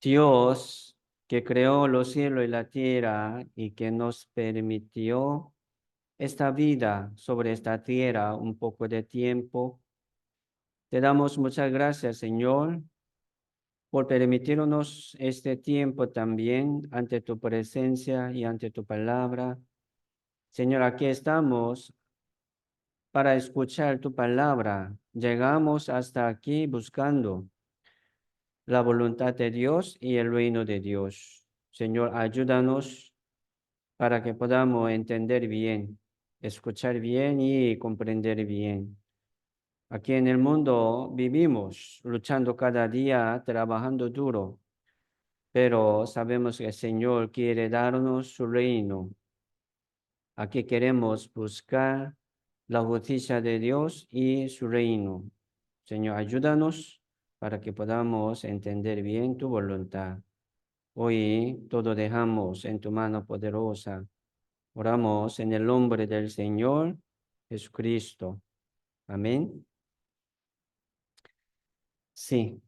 Dios que creó los cielos y la tierra y que nos permitió esta vida sobre esta tierra un poco de tiempo. Te damos muchas gracias, Señor, por permitirnos este tiempo también ante tu presencia y ante tu palabra. Señor, aquí estamos para escuchar tu palabra. Llegamos hasta aquí buscando la voluntad de Dios y el reino de Dios. Señor, ayúdanos para que podamos entender bien, escuchar bien y comprender bien. Aquí en el mundo vivimos luchando cada día, trabajando duro, pero sabemos que el Señor quiere darnos su reino. Aquí queremos buscar la justicia de Dios y su reino. Señor, ayúdanos para que podamos entender bien tu voluntad. Hoy todo dejamos en tu mano poderosa. Oramos en el nombre del Señor Jesucristo. Amén. Sí,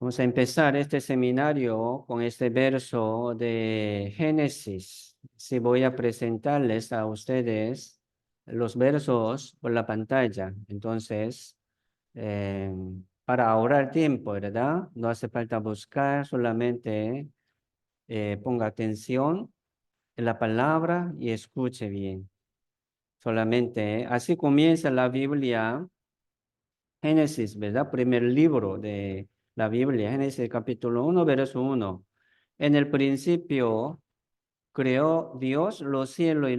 vamos a empezar este seminario con este verso de Génesis. Sí, voy a presentarles a ustedes los versos por la pantalla. Entonces, para ahorrar tiempo, ¿verdad? No hace falta buscar, solamente ponga atención en la palabra y escuche bien. Solamente, así comienza la Biblia, Génesis, ¿verdad? Primer libro de la Biblia, Génesis capítulo 1, verso 1. En el principio creó Dios los cielos y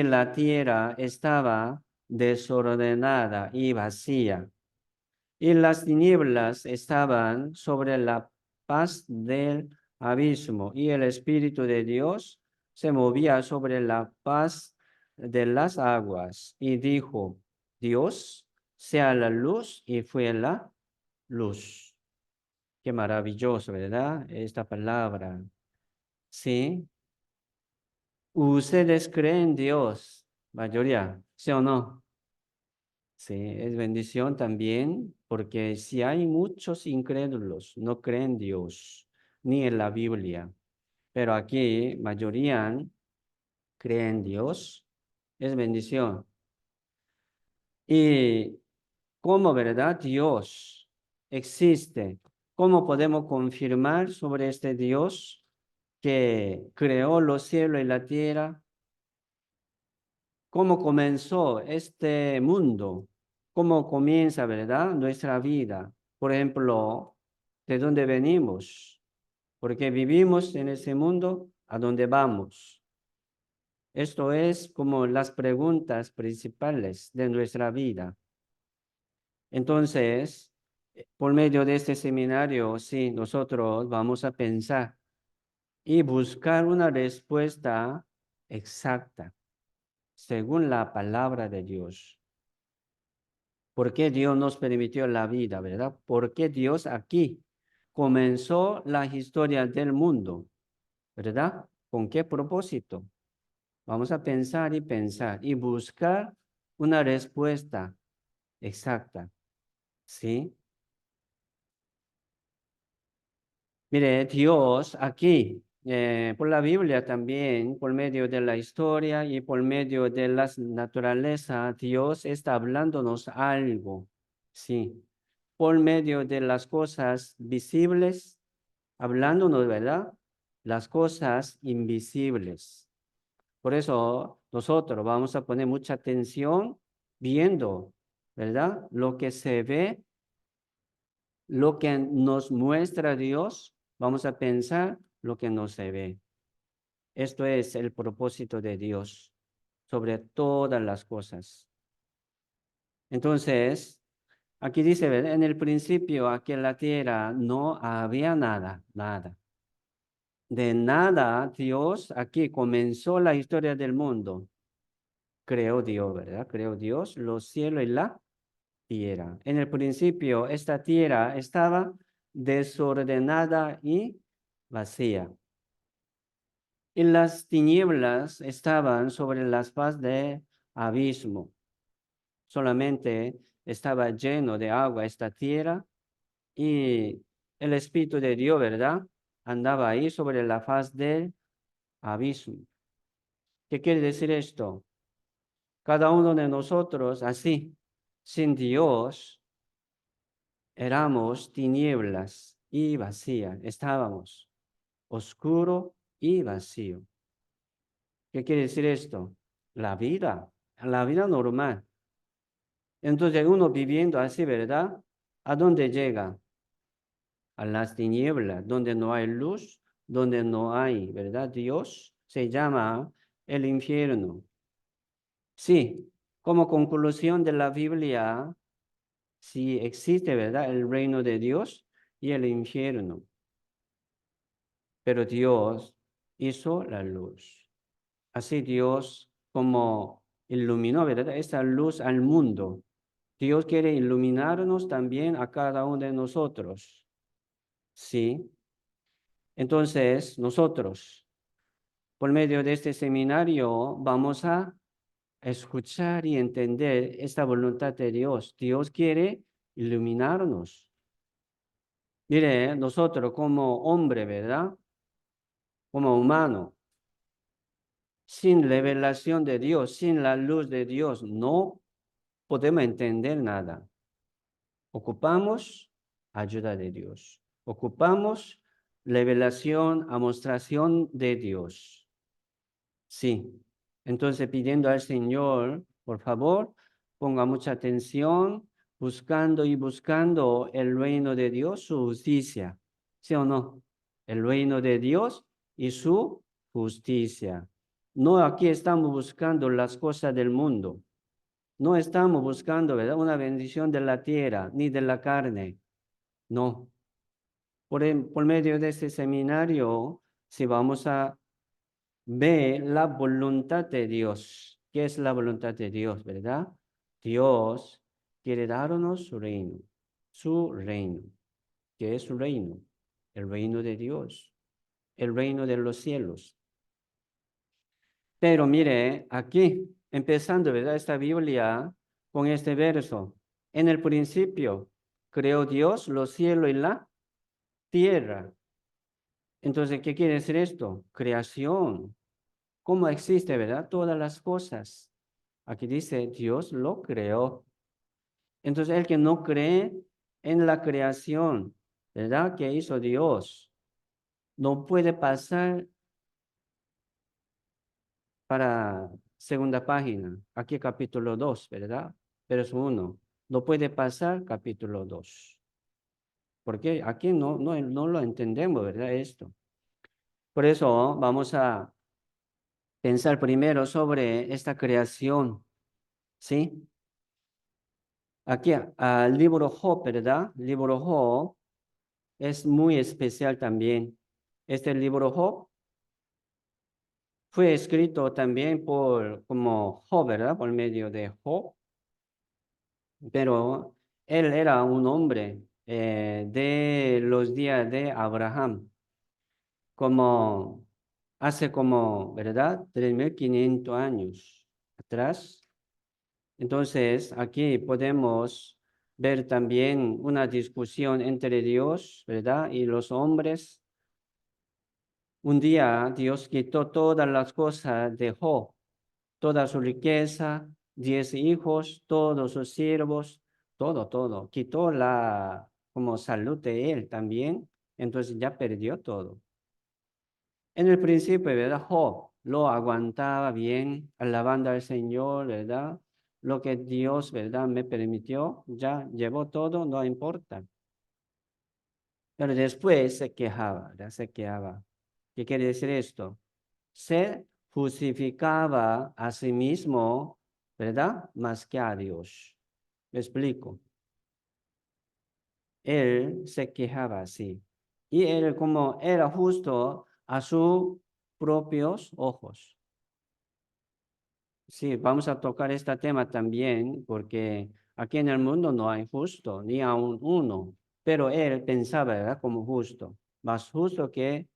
la tierra estaba desordenada y vacía, y las tinieblas estaban sobre la faz del abismo, y el Espíritu de Dios se movía sobre la faz de las aguas, y dijo, Dios, sea la luz, y fue la luz. Qué maravilloso, ¿verdad? Esta palabra. Sí. ¿Ustedes creen en Dios? Mayoría, ¿sí o no? Sí, es bendición también, porque si hay muchos incrédulos, no creen en Dios, ni en la Biblia, pero aquí mayoría creen en Dios, es bendición. ¿Y cómo, verdad, Dios existe? ¿Cómo podemos confirmar sobre este Dios que creó los cielos y la tierra? ¿Cómo comenzó este mundo? ¿Cómo comienza, verdad, nuestra vida? Por ejemplo, ¿de dónde venimos? Porque vivimos en ese mundo, ¿a dónde vamos? Esto es como las preguntas principales de nuestra vida. Entonces, por medio de este seminario, sí, nosotros vamos a pensar y buscar una respuesta exacta según la palabra de Dios. ¿Por qué Dios nos permitió la vida, verdad? ¿Por qué Dios aquí comenzó la historia del mundo, verdad? ¿Con qué propósito? Vamos a pensar y buscar una respuesta exacta, ¿sí? Mire, Dios aquí, por la Biblia también, por medio de la historia y por medio de la naturaleza, Dios está hablándonos algo, ¿sí? Por medio de las cosas visibles, hablándonos, ¿verdad? Las cosas invisibles. Por eso nosotros vamos a poner mucha atención viendo, ¿verdad? Lo que se ve, lo que nos muestra Dios, vamos a pensar lo que no se ve. Esto es el propósito de Dios sobre todas las cosas. Entonces, aquí dice, ¿verdad? En el principio, aquí en la tierra no había nada, nada. De nada, Dios aquí comenzó la historia del mundo. Creó Dios, ¿verdad? Creó Dios los cielos y la tierra. En el principio, esta tierra estaba desordenada y vacía. Y las tinieblas estaban sobre las faz del abismo. Solamente estaba lleno de agua esta tierra y el Espíritu de Dios, ¿verdad? Andaba ahí sobre la faz del abismo. ¿Qué quiere decir esto? Cada uno de nosotros, así, sin Dios, éramos tinieblas y vacía. Estábamos oscuro y vacío. ¿Qué quiere decir esto? La vida normal. Entonces uno viviendo así, ¿verdad? ¿A dónde llega? A las tinieblas, donde no hay luz, donde no hay, ¿verdad? Dios se llama el infierno. Sí, como conclusión de la Biblia, sí existe, ¿verdad? El reino de Dios y el infierno. Pero Dios hizo la luz. Así Dios como iluminó, ¿verdad? Esta luz al mundo. Dios quiere iluminarnos también a cada uno de nosotros. Sí. Entonces, nosotros, por medio de este seminario, vamos a escuchar y entender esta voluntad de Dios. Dios quiere iluminarnos. Mire, nosotros como hombre, ¿verdad? Como humano, sin revelación de Dios, sin la luz de Dios, no podemos entender nada. Ocupamos ayuda de Dios. Ocupamos revelación, amostración de Dios. Sí. Entonces, pidiendo al Señor, por favor, ponga mucha atención, buscando y buscando el reino de Dios, su justicia. ¿Sí o no? El reino de Dios y su justicia. No aquí estamos buscando las cosas del mundo. No estamos buscando, ¿verdad? Una bendición de la tierra ni de la carne. No. Por medio de este seminario, si vamos a ver la voluntad de Dios. ¿Qué es la voluntad de Dios, verdad? Dios quiere darnos su reino. Su reino. ¿Qué es su reino? El reino de Dios. El reino de los cielos. Pero mire, aquí, empezando, ¿verdad? Esta Biblia con este verso. En el principio creó Dios los cielos y la tierra. Entonces, ¿qué quiere decir esto? Creación. ¿Cómo existe, verdad? Todas las cosas. Aquí dice, Dios lo creó. Entonces, el que no cree en la creación, ¿verdad? Que hizo Dios, no puede pasar para segunda página. Aquí capítulo 2, ¿verdad? Verso 1. No puede pasar capítulo 2. Porque aquí no lo entendemos, ¿verdad? Esto. Por eso vamos a pensar primero sobre esta creación, ¿sí? Aquí, al libro Job, ¿verdad? El libro Job es muy especial también. Este libro Job fue escrito también como Job, ¿verdad? Por medio de Job, pero él era un hombre de los días de Abraham, como hace como, ¿verdad? 3.500 años atrás. Entonces, aquí podemos ver también una discusión entre Dios, ¿verdad? Y los hombres. Un día Dios quitó todas las cosas de Job, toda su riqueza, 10 hijos, todos sus siervos, todo. Quitó la como salud de él también, entonces ya perdió todo. En el principio, ¿verdad? Job lo aguantaba bien, alabando al Señor, ¿verdad? Lo que Dios, ¿verdad? Me permitió, ya llevó todo, no importa. Pero después se quejaba, ¿verdad? Se quejaba. ¿Qué quiere decir esto? Se justificaba a sí mismo, ¿verdad? Más que a Dios. Me explico. Él se quejaba así. Y él como era justo a sus propios ojos. Sí, vamos a tocar este tema también porque aquí en el mundo no hay justo, ni aun uno. Pero él pensaba, ¿verdad? Como justo, más justo que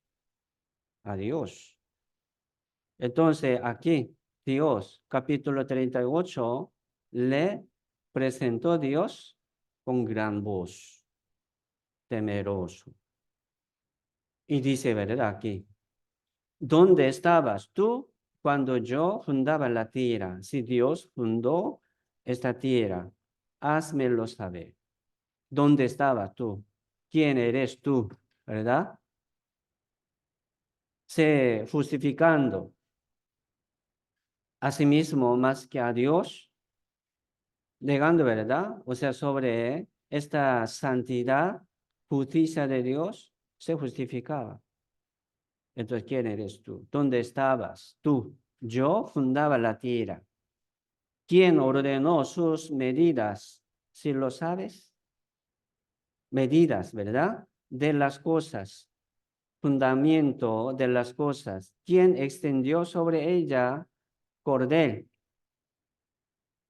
a Dios. Entonces, aquí, Dios, capítulo 38, le presentó Dios con gran voz. temeroso. Y dice, ¿verdad? Aquí, ¿dónde estabas tú cuando yo fundaba la tierra? Si Dios fundó esta tierra, házmelo saber. ¿Dónde estabas tú? ¿Quién eres tú? ¿Verdad? Se justificando a sí mismo más que a Dios, negando, ¿verdad? O sea, sobre esta santidad, justicia de Dios, se justificaba. Entonces, ¿quién eres tú? ¿Dónde estabas tú? Yo fundaba la tierra. ¿Quién ordenó sus medidas? ¿Si lo sabes? Medidas, ¿verdad? De las cosas, fundamento de las cosas. ¿Quién extendió sobre ella cordel?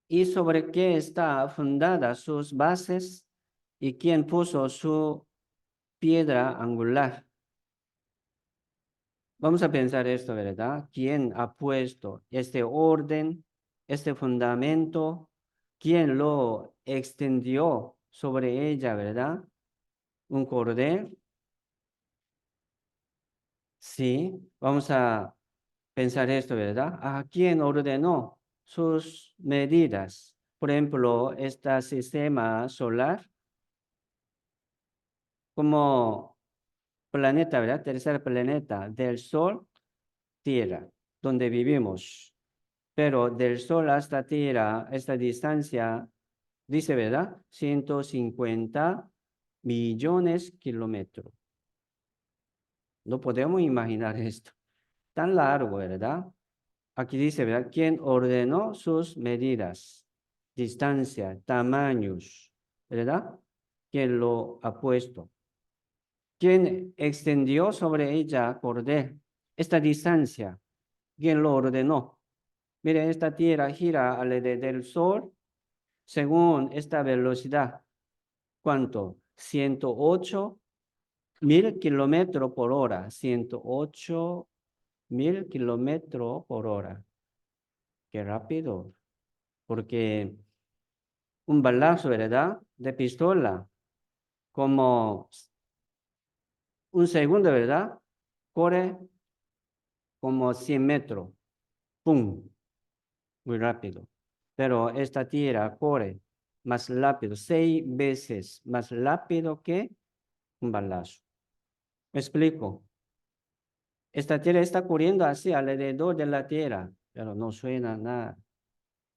¿Y sobre qué está fundada sus bases? ¿Y quién puso su piedra angular? Vamos a pensar esto, ¿verdad? ¿Quién ha puesto este orden, este fundamento? ¿Quién lo extendió sobre ella, verdad? ¿Un cordel? Sí, vamos a pensar esto, ¿verdad? ¿A quién ordenó sus medidas? Por ejemplo, este sistema solar como planeta, ¿verdad? Tercer planeta del Sol, Tierra, donde vivimos. Pero del Sol hasta Tierra, esta distancia, dice, ¿verdad? 150 millones de kilómetros. No podemos imaginar esto. Tan largo, ¿verdad? Aquí dice, ¿verdad? ¿Quién ordenó sus medidas? Distancia, tamaños, ¿verdad? ¿Quién lo ha puesto? ¿Quién extendió sobre ella cordel? Esta distancia, ¿quién lo ordenó? Mire, esta tierra gira alrededor del sol según esta velocidad. ¿Cuánto? 108.000 kilómetros por hora. 108.000 kilómetros por hora. Qué rápido. Porque un balazo, ¿verdad? De pistola, como un segundo, ¿verdad? Corre como 100 metros. ¡Pum! Muy rápido. Pero esta tierra corre más rápido, 6 veces más rápido que un balazo. ¿Me explico? Esta tierra está corriendo así alrededor de la tierra, pero no suena nada.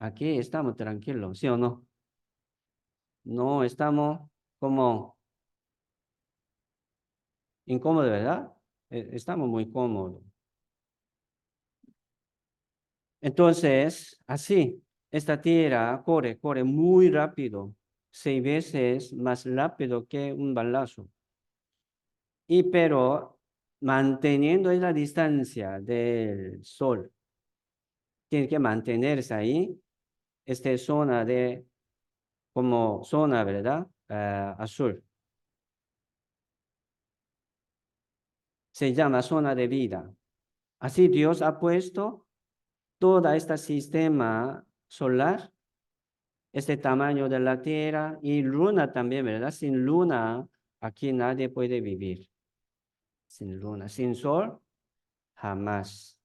Aquí estamos tranquilos, ¿sí o no? No estamos como incómodos, ¿verdad? Estamos muy cómodos. Entonces, así, esta tierra corre muy rápido, 6 veces más rápido que un balazo. Y pero manteniendo la distancia del sol, tiene que mantenerse ahí, esta zona como zona, ¿verdad? Azul. Se llama zona de vida. Así Dios ha puesto todo este sistema solar, este tamaño de la Tierra y luna también, ¿verdad? Sin luna, aquí nadie puede vivir. Sin luna, sin sol, jamás.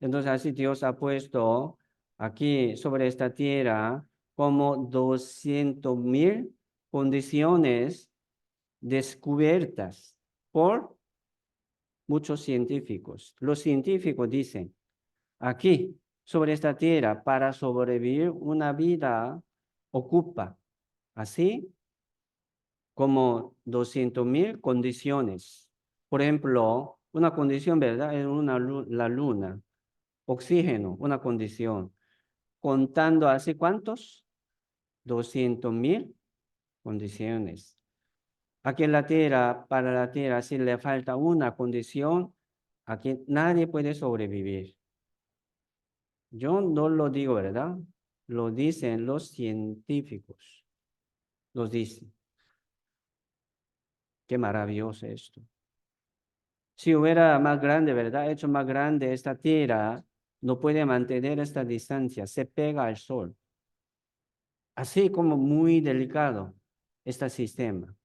Entonces así Dios ha puesto aquí sobre esta tierra como 200.000 condiciones descubiertas por muchos científicos. Los científicos dicen, aquí sobre esta tierra para sobrevivir una vida ocupa así como 200.000 condiciones. Por ejemplo, una condición, ¿verdad? Es la luna. Oxígeno, una condición. Contando así, ¿cuántos? 200.000 condiciones. Aquí en la Tierra, para la Tierra, si le falta una condición, aquí nadie puede sobrevivir. Yo no lo digo, ¿verdad? Lo dicen los científicos. Los dicen. Qué maravilloso esto. Si hubiera más grande, ¿verdad? Hecho más grande esta Tierra, no puede mantener esta distancia, se pega al sol. Así como muy delicado este sistema.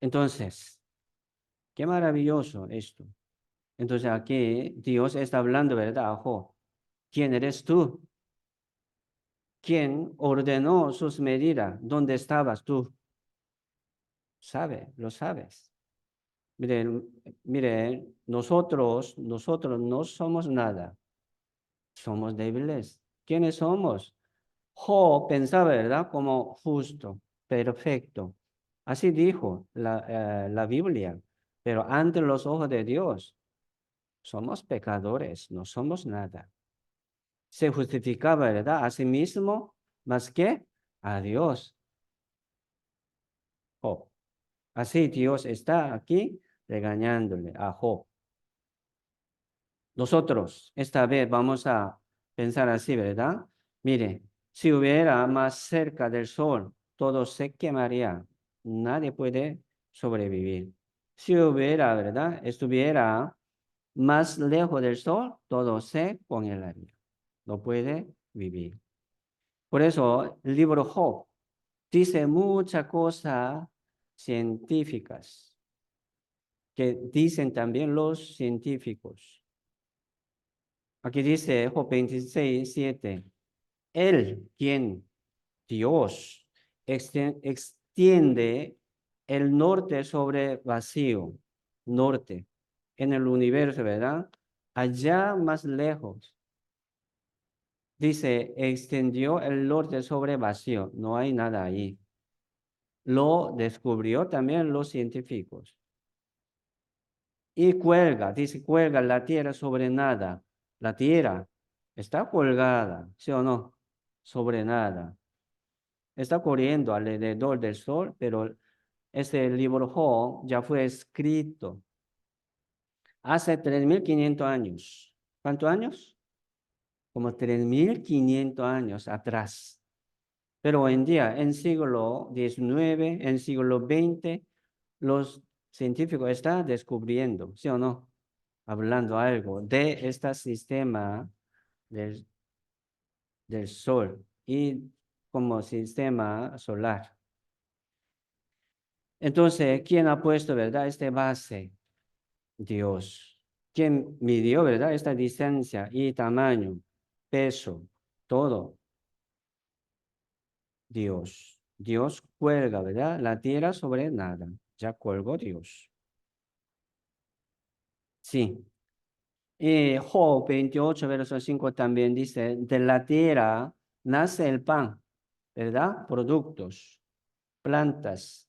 Entonces, qué maravilloso esto. Entonces aquí Dios está hablando, ¿verdad? Ojo, ¿quién eres tú? ¿Quién ordenó sus medidas? ¿Dónde estabas tú? Lo sabes. Miren, miren, nosotros no somos nada. Somos débiles. ¿Quiénes somos? Job pensaba, ¿verdad? Como justo, perfecto. Así dijo la Biblia. Pero ante los ojos de Dios, somos pecadores, no somos nada. Se justificaba, ¿verdad? A sí mismo, más que a Dios. Job. Así Dios está aquí regañándole a Job. Nosotros, esta vez vamos a pensar así, ¿verdad? Mire, si hubiera más cerca del sol, todo se quemaría. Nadie puede sobrevivir. Si hubiera, ¿verdad? Estuviera más lejos del sol, todo se congelaría. No puede vivir. Por eso, el libro Job dice muchas cosas científicas que dicen también los científicos. Aquí dice Job 26, 7. Él, quien Dios extiende el norte sobre vacío, norte, en el universo, ¿verdad? Allá más lejos. Dice, extendió el norte sobre vacío, no hay nada ahí. Lo descubrió también los científicos. Y cuelga, dice, cuelga la tierra sobre nada. La tierra está colgada, ¿sí o no? Sobre nada. Está corriendo alrededor del sol, pero este libro Job ya fue escrito hace 3.500 años. ¿Cuántos años? Como 3.500 años atrás. Pero hoy en día, en siglo XIX, en siglo XX, los científicos están descubriendo, ¿sí o no? Hablando algo de este sistema del, del Sol y como sistema solar. Entonces, ¿quién ha puesto, verdad, esta base? Dios. ¿Quién midió, verdad, esta distancia y tamaño, peso, todo? Dios. Dios cuelga, ¿verdad? La tierra sobre nada. Ya colgó Dios. Sí. Y Job 28, verso 5 también dice, de la tierra nace el pan, ¿verdad? Productos, plantas,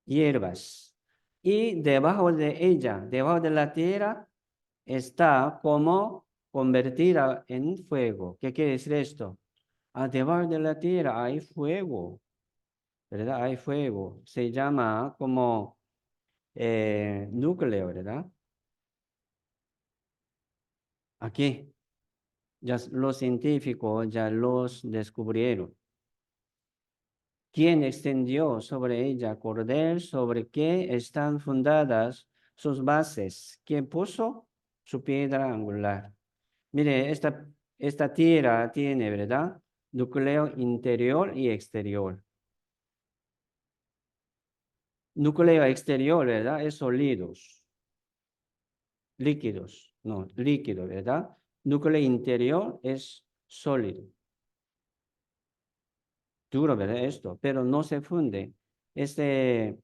hierbas. Y debajo de ella, debajo de la tierra, está como convertida en fuego. ¿Qué quiere decir esto? Debajo de la tierra hay fuego, ¿verdad? Hay fuego. Se llama como núcleo, ¿verdad? Aquí, ya los científicos ya los descubrieron. ¿Quién extendió sobre ella cordel? ¿Sobre qué están fundadas sus bases? ¿Quién puso su piedra angular? Mire, esta tierra tiene, ¿verdad? Núcleo interior y exterior. Núcleo exterior, ¿verdad? Es sólidos, líquidos, no, líquido, ¿verdad? Núcleo interior es sólido, duro, ¿verdad? Esto, pero no se funde. Este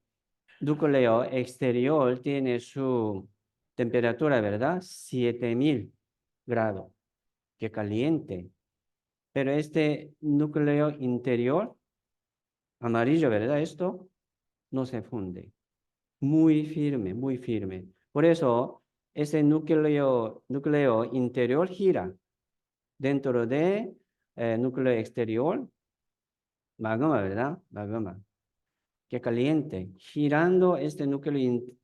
núcleo exterior tiene su temperatura, ¿verdad? 7.000 grados, que caliente. Pero este núcleo interior, amarillo, ¿verdad? Esto no se funde. Muy firme, muy firme. Por eso, ese núcleo interior gira. Dentro de núcleo exterior, magma, ¿verdad? Magma, que caliente. Girando este núcleo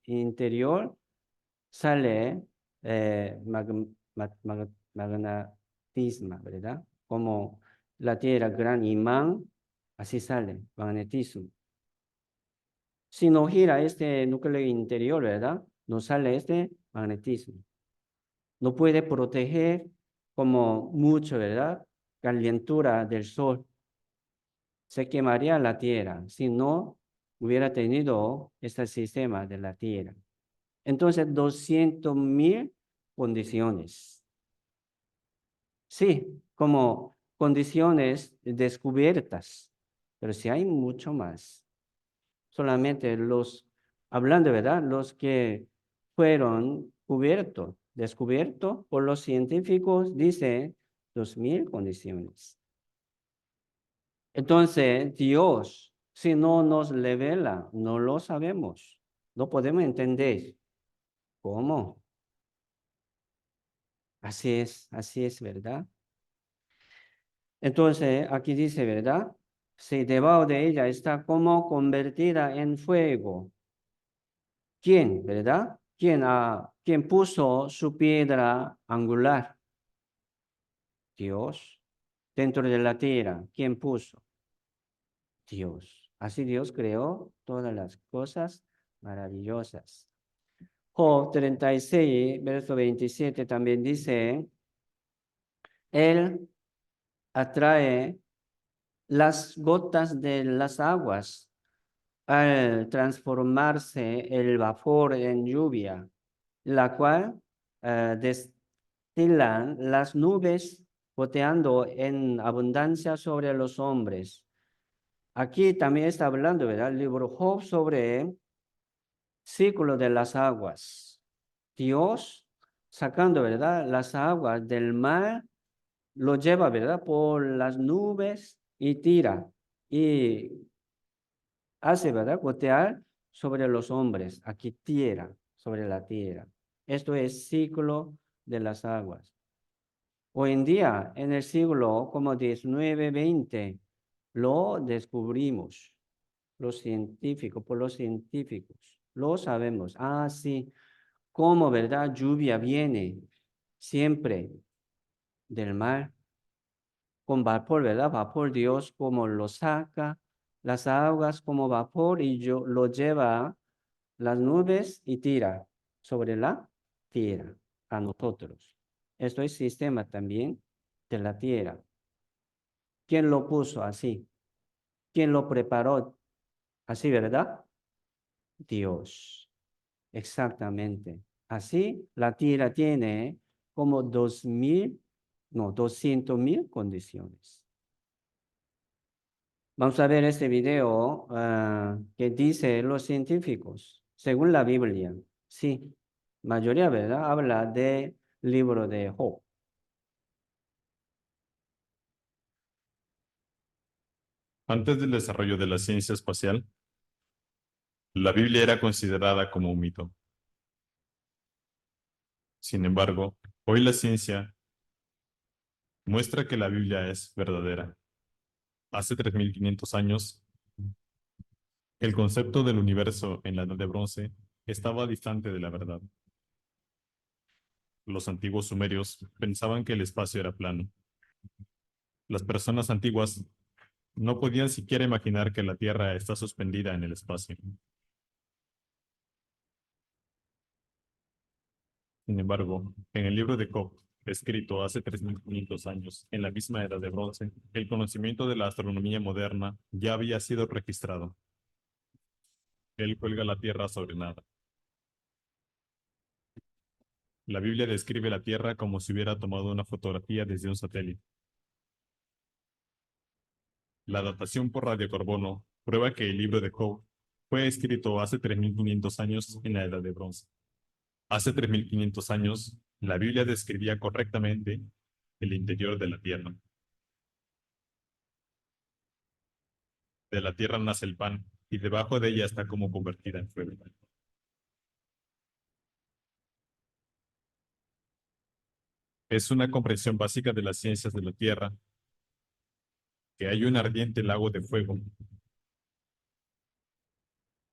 interior, sale magnetismo, ¿verdad? Como la Tierra, gran imán, así sale, magnetismo. Si no gira este núcleo interior, ¿verdad? No sale este magnetismo. No puede proteger como mucho, ¿verdad? Calentura del sol. Se quemaría la tierra. Si no, hubiera tenido este sistema de la Tierra. Entonces, 200.000 condiciones. Sí, como condiciones descubiertas, pero sí hay mucho más. Solamente hablando, ¿verdad? Los que fueron descubiertos por los científicos, dice 2.000 condiciones. Entonces, Dios, si no nos revela, no lo sabemos, no podemos entender. ¿Cómo? Así es, ¿verdad? Entonces, aquí dice, ¿verdad? Si debajo de ella está como convertida en fuego. ¿Quién, verdad? ¿Quién puso su piedra angular? Dios. Dentro de la tierra, ¿quién puso? Dios. Así Dios creó todas las cosas maravillosas. Job 36, verso 27 también dice, Él atrae las gotas de las aguas al transformarse el vapor en lluvia, la cual destilan las nubes goteando en abundancia sobre los hombres. Aquí también está hablando, ¿verdad? El libro Job sobre el ciclo de las aguas. Dios sacando, ¿verdad? Las aguas del mar, lo lleva, ¿verdad? Por las nubes y tira. Y hace, ¿verdad? Gotear sobre los hombres, aquí tierra, sobre la tierra. Esto es ciclo de las aguas. Hoy en día, en el siglo como 19, 20, lo descubrimos, los científicos, por los científicos, lo sabemos. Ah, sí, cómo, ¿verdad? Lluvia viene siempre del mar con vapor, ¿verdad? Vapor, Dios como lo saca, las aguas como vapor y lo lleva las nubes y tira sobre la tierra a nosotros. Esto es sistema también de la tierra. ¿Quién lo puso así? ¿Quién lo preparó así, verdad? Dios. Exactamente. Así la tierra tiene como 200.000 condiciones. Vamos a ver este video que dice los científicos, según la Biblia. Sí, mayoría, ¿verdad? Habla del libro de Job. Antes del desarrollo de la ciencia espacial, la Biblia era considerada como un mito. Sin embargo, hoy la ciencia muestra que la Biblia es verdadera. Hace 3500 años, el concepto del universo en la Edad de Bronce estaba distante de la verdad. Los antiguos sumerios pensaban que el espacio era plano. Las personas antiguas no podían siquiera imaginar que la Tierra está suspendida en el espacio. Sin embargo, en el libro de Job, escrito hace 3500 años, en la misma Edad de Bronce, el conocimiento de la astronomía moderna ya había sido registrado. Él cuelga la Tierra sobre nada. La Biblia describe la Tierra como si hubiera tomado una fotografía desde un satélite. La datación por radiocarbono prueba que el libro de Job fue escrito hace 3500 años en la Edad de Bronce. Hace 3500 años, la Biblia describía correctamente el interior de la Tierra. De la tierra nace el pan, y debajo de ella está como convertida en fuego. Es una comprensión básica de las ciencias de la tierra, que hay un ardiente lago de fuego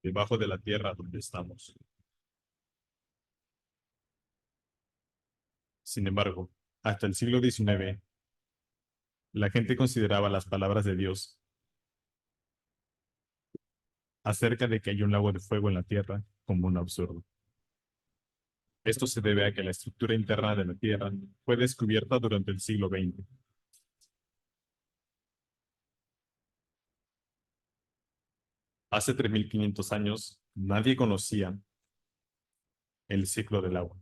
debajo de la tierra donde estamos. Sin embargo, hasta el siglo XIX, la gente consideraba las palabras de Dios acerca de que hay un lago de fuego en la tierra como un absurdo. Esto se debe a que la estructura interna de la tierra fue descubierta durante el siglo XX. Hace 3500 años, nadie conocía el ciclo del agua.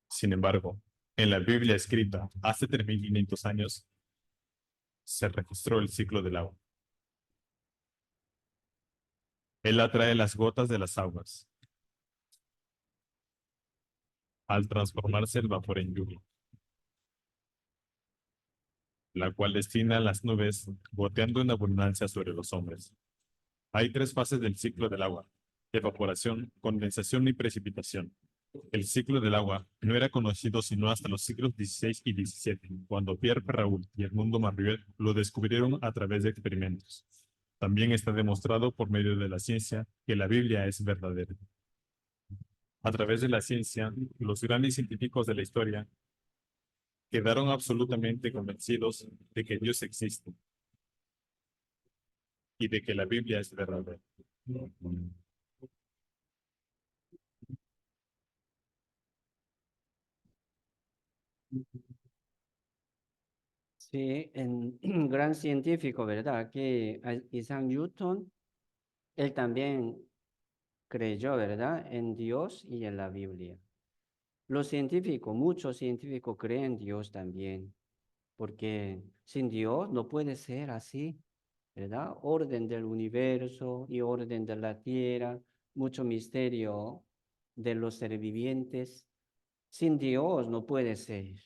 Sin embargo, en la Biblia escrita hace 3500 años, se registró el ciclo del agua. Él atrae las gotas de las aguas al transformarse el vapor en lluvia, la cual destina las nubes goteando en abundancia sobre los hombres. Hay tres fases del ciclo del agua: evaporación, condensación y precipitación. El ciclo del agua no era conocido sino hasta los siglos XVI y XVII, cuando Pierre Perrault y Edmundo Marriott lo descubrieron a través de experimentos. También está demostrado por medio de la ciencia que la Biblia es verdadera. A través de la ciencia, los grandes científicos de la historia quedaron absolutamente convencidos de que Dios existe y de que la Biblia es verdadera. Sí, un gran científico, ¿verdad? Que Isaac Newton, él también creyó, ¿verdad? En Dios y en la Biblia. Los científicos, muchos científicos creen en Dios también, porque sin Dios no puede ser así, ¿verdad? Orden del universo y orden de la tierra, mucho misterio de los seres vivientes. Sin Dios no puede ser.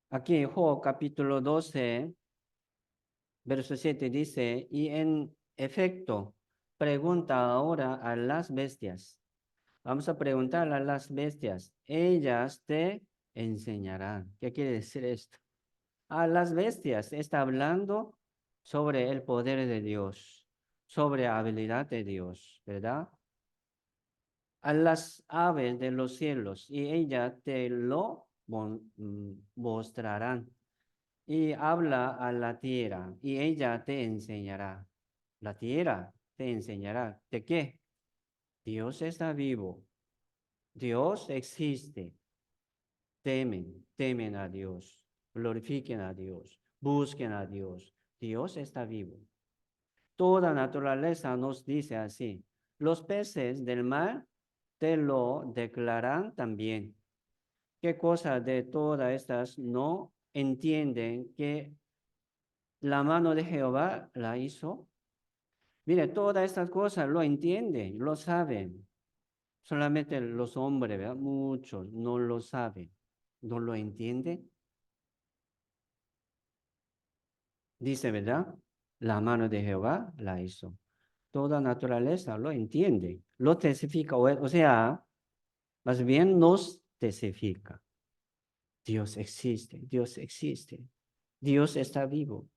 Aquí en Job capítulo 12, verso 7 dice, y en efecto, pregunta ahora a las bestias. Vamos a preguntar a las bestias. Ellas te enseñarán. ¿Qué quiere decir esto? A las bestias está hablando sobre el poder de Dios, sobre la habilidad de Dios, ¿verdad? A las aves de los cielos y ellas te lo mostrarán. Y habla a la tierra y ella te enseñará. La tierra te enseñará. ¿De qué? Dios está vivo. Dios existe. Temen a Dios. Glorifiquen a Dios. Busquen a Dios. Dios está vivo. Toda naturaleza nos dice así. Los peces del mar te lo declaran también. ¿Qué cosa de todas estas no entienden que la mano de Jehová la hizo? Mire, todas estas cosas lo entienden, lo saben. Solamente los hombres, ¿verdad? Muchos no lo saben, no lo entienden. Dice, ¿verdad? La mano de Jehová la hizo. Toda naturaleza lo entiende, lo testifica, o sea, más bien nos testifica. Dios existe, Dios existe, Dios está vivo.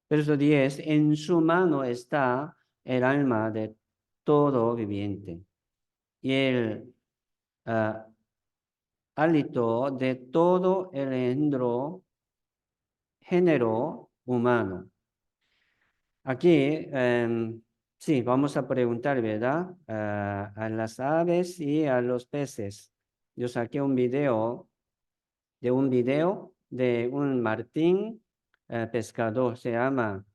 Verso 10, en su mano está el alma de todo viviente y el hálito de todo el género humano. Aquí, sí, vamos a preguntar, ¿verdad? A las aves y a los peces. Yo saqué un video de un martín pescador, se llama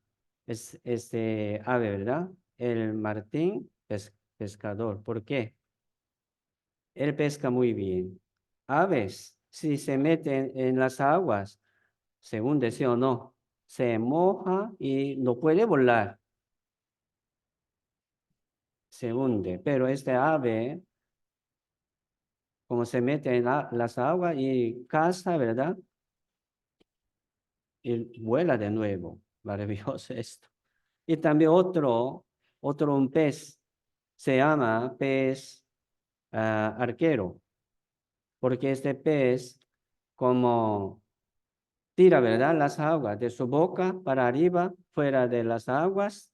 este ave, ¿verdad? El martín pescador. ¿Por qué? Él pesca muy bien. Aves, si se meten en las aguas, según deseo o no, se moja y no puede volar, se hunde. Pero este ave, como se mete en las aguas y caza, ¿verdad? Y vuela de nuevo. Maravilloso esto. Y también otro un pez, se llama pez arquero, porque este pez, como tira, ¿verdad? Las aguas de su boca para arriba, fuera de las aguas,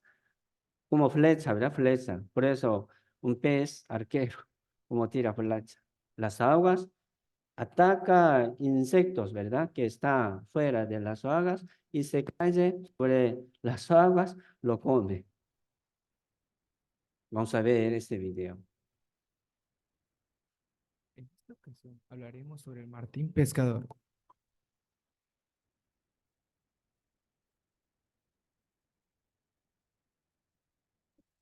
como flecha, ¿verdad? Flecha. Por eso, un pez arquero, como tira flecha. Las aguas ataca insectos, ¿verdad? Que están fuera de las aguas y se cae sobre las aguas, lo come. Vamos a ver este video. En esta ocasión hablaremos sobre el martín pescador.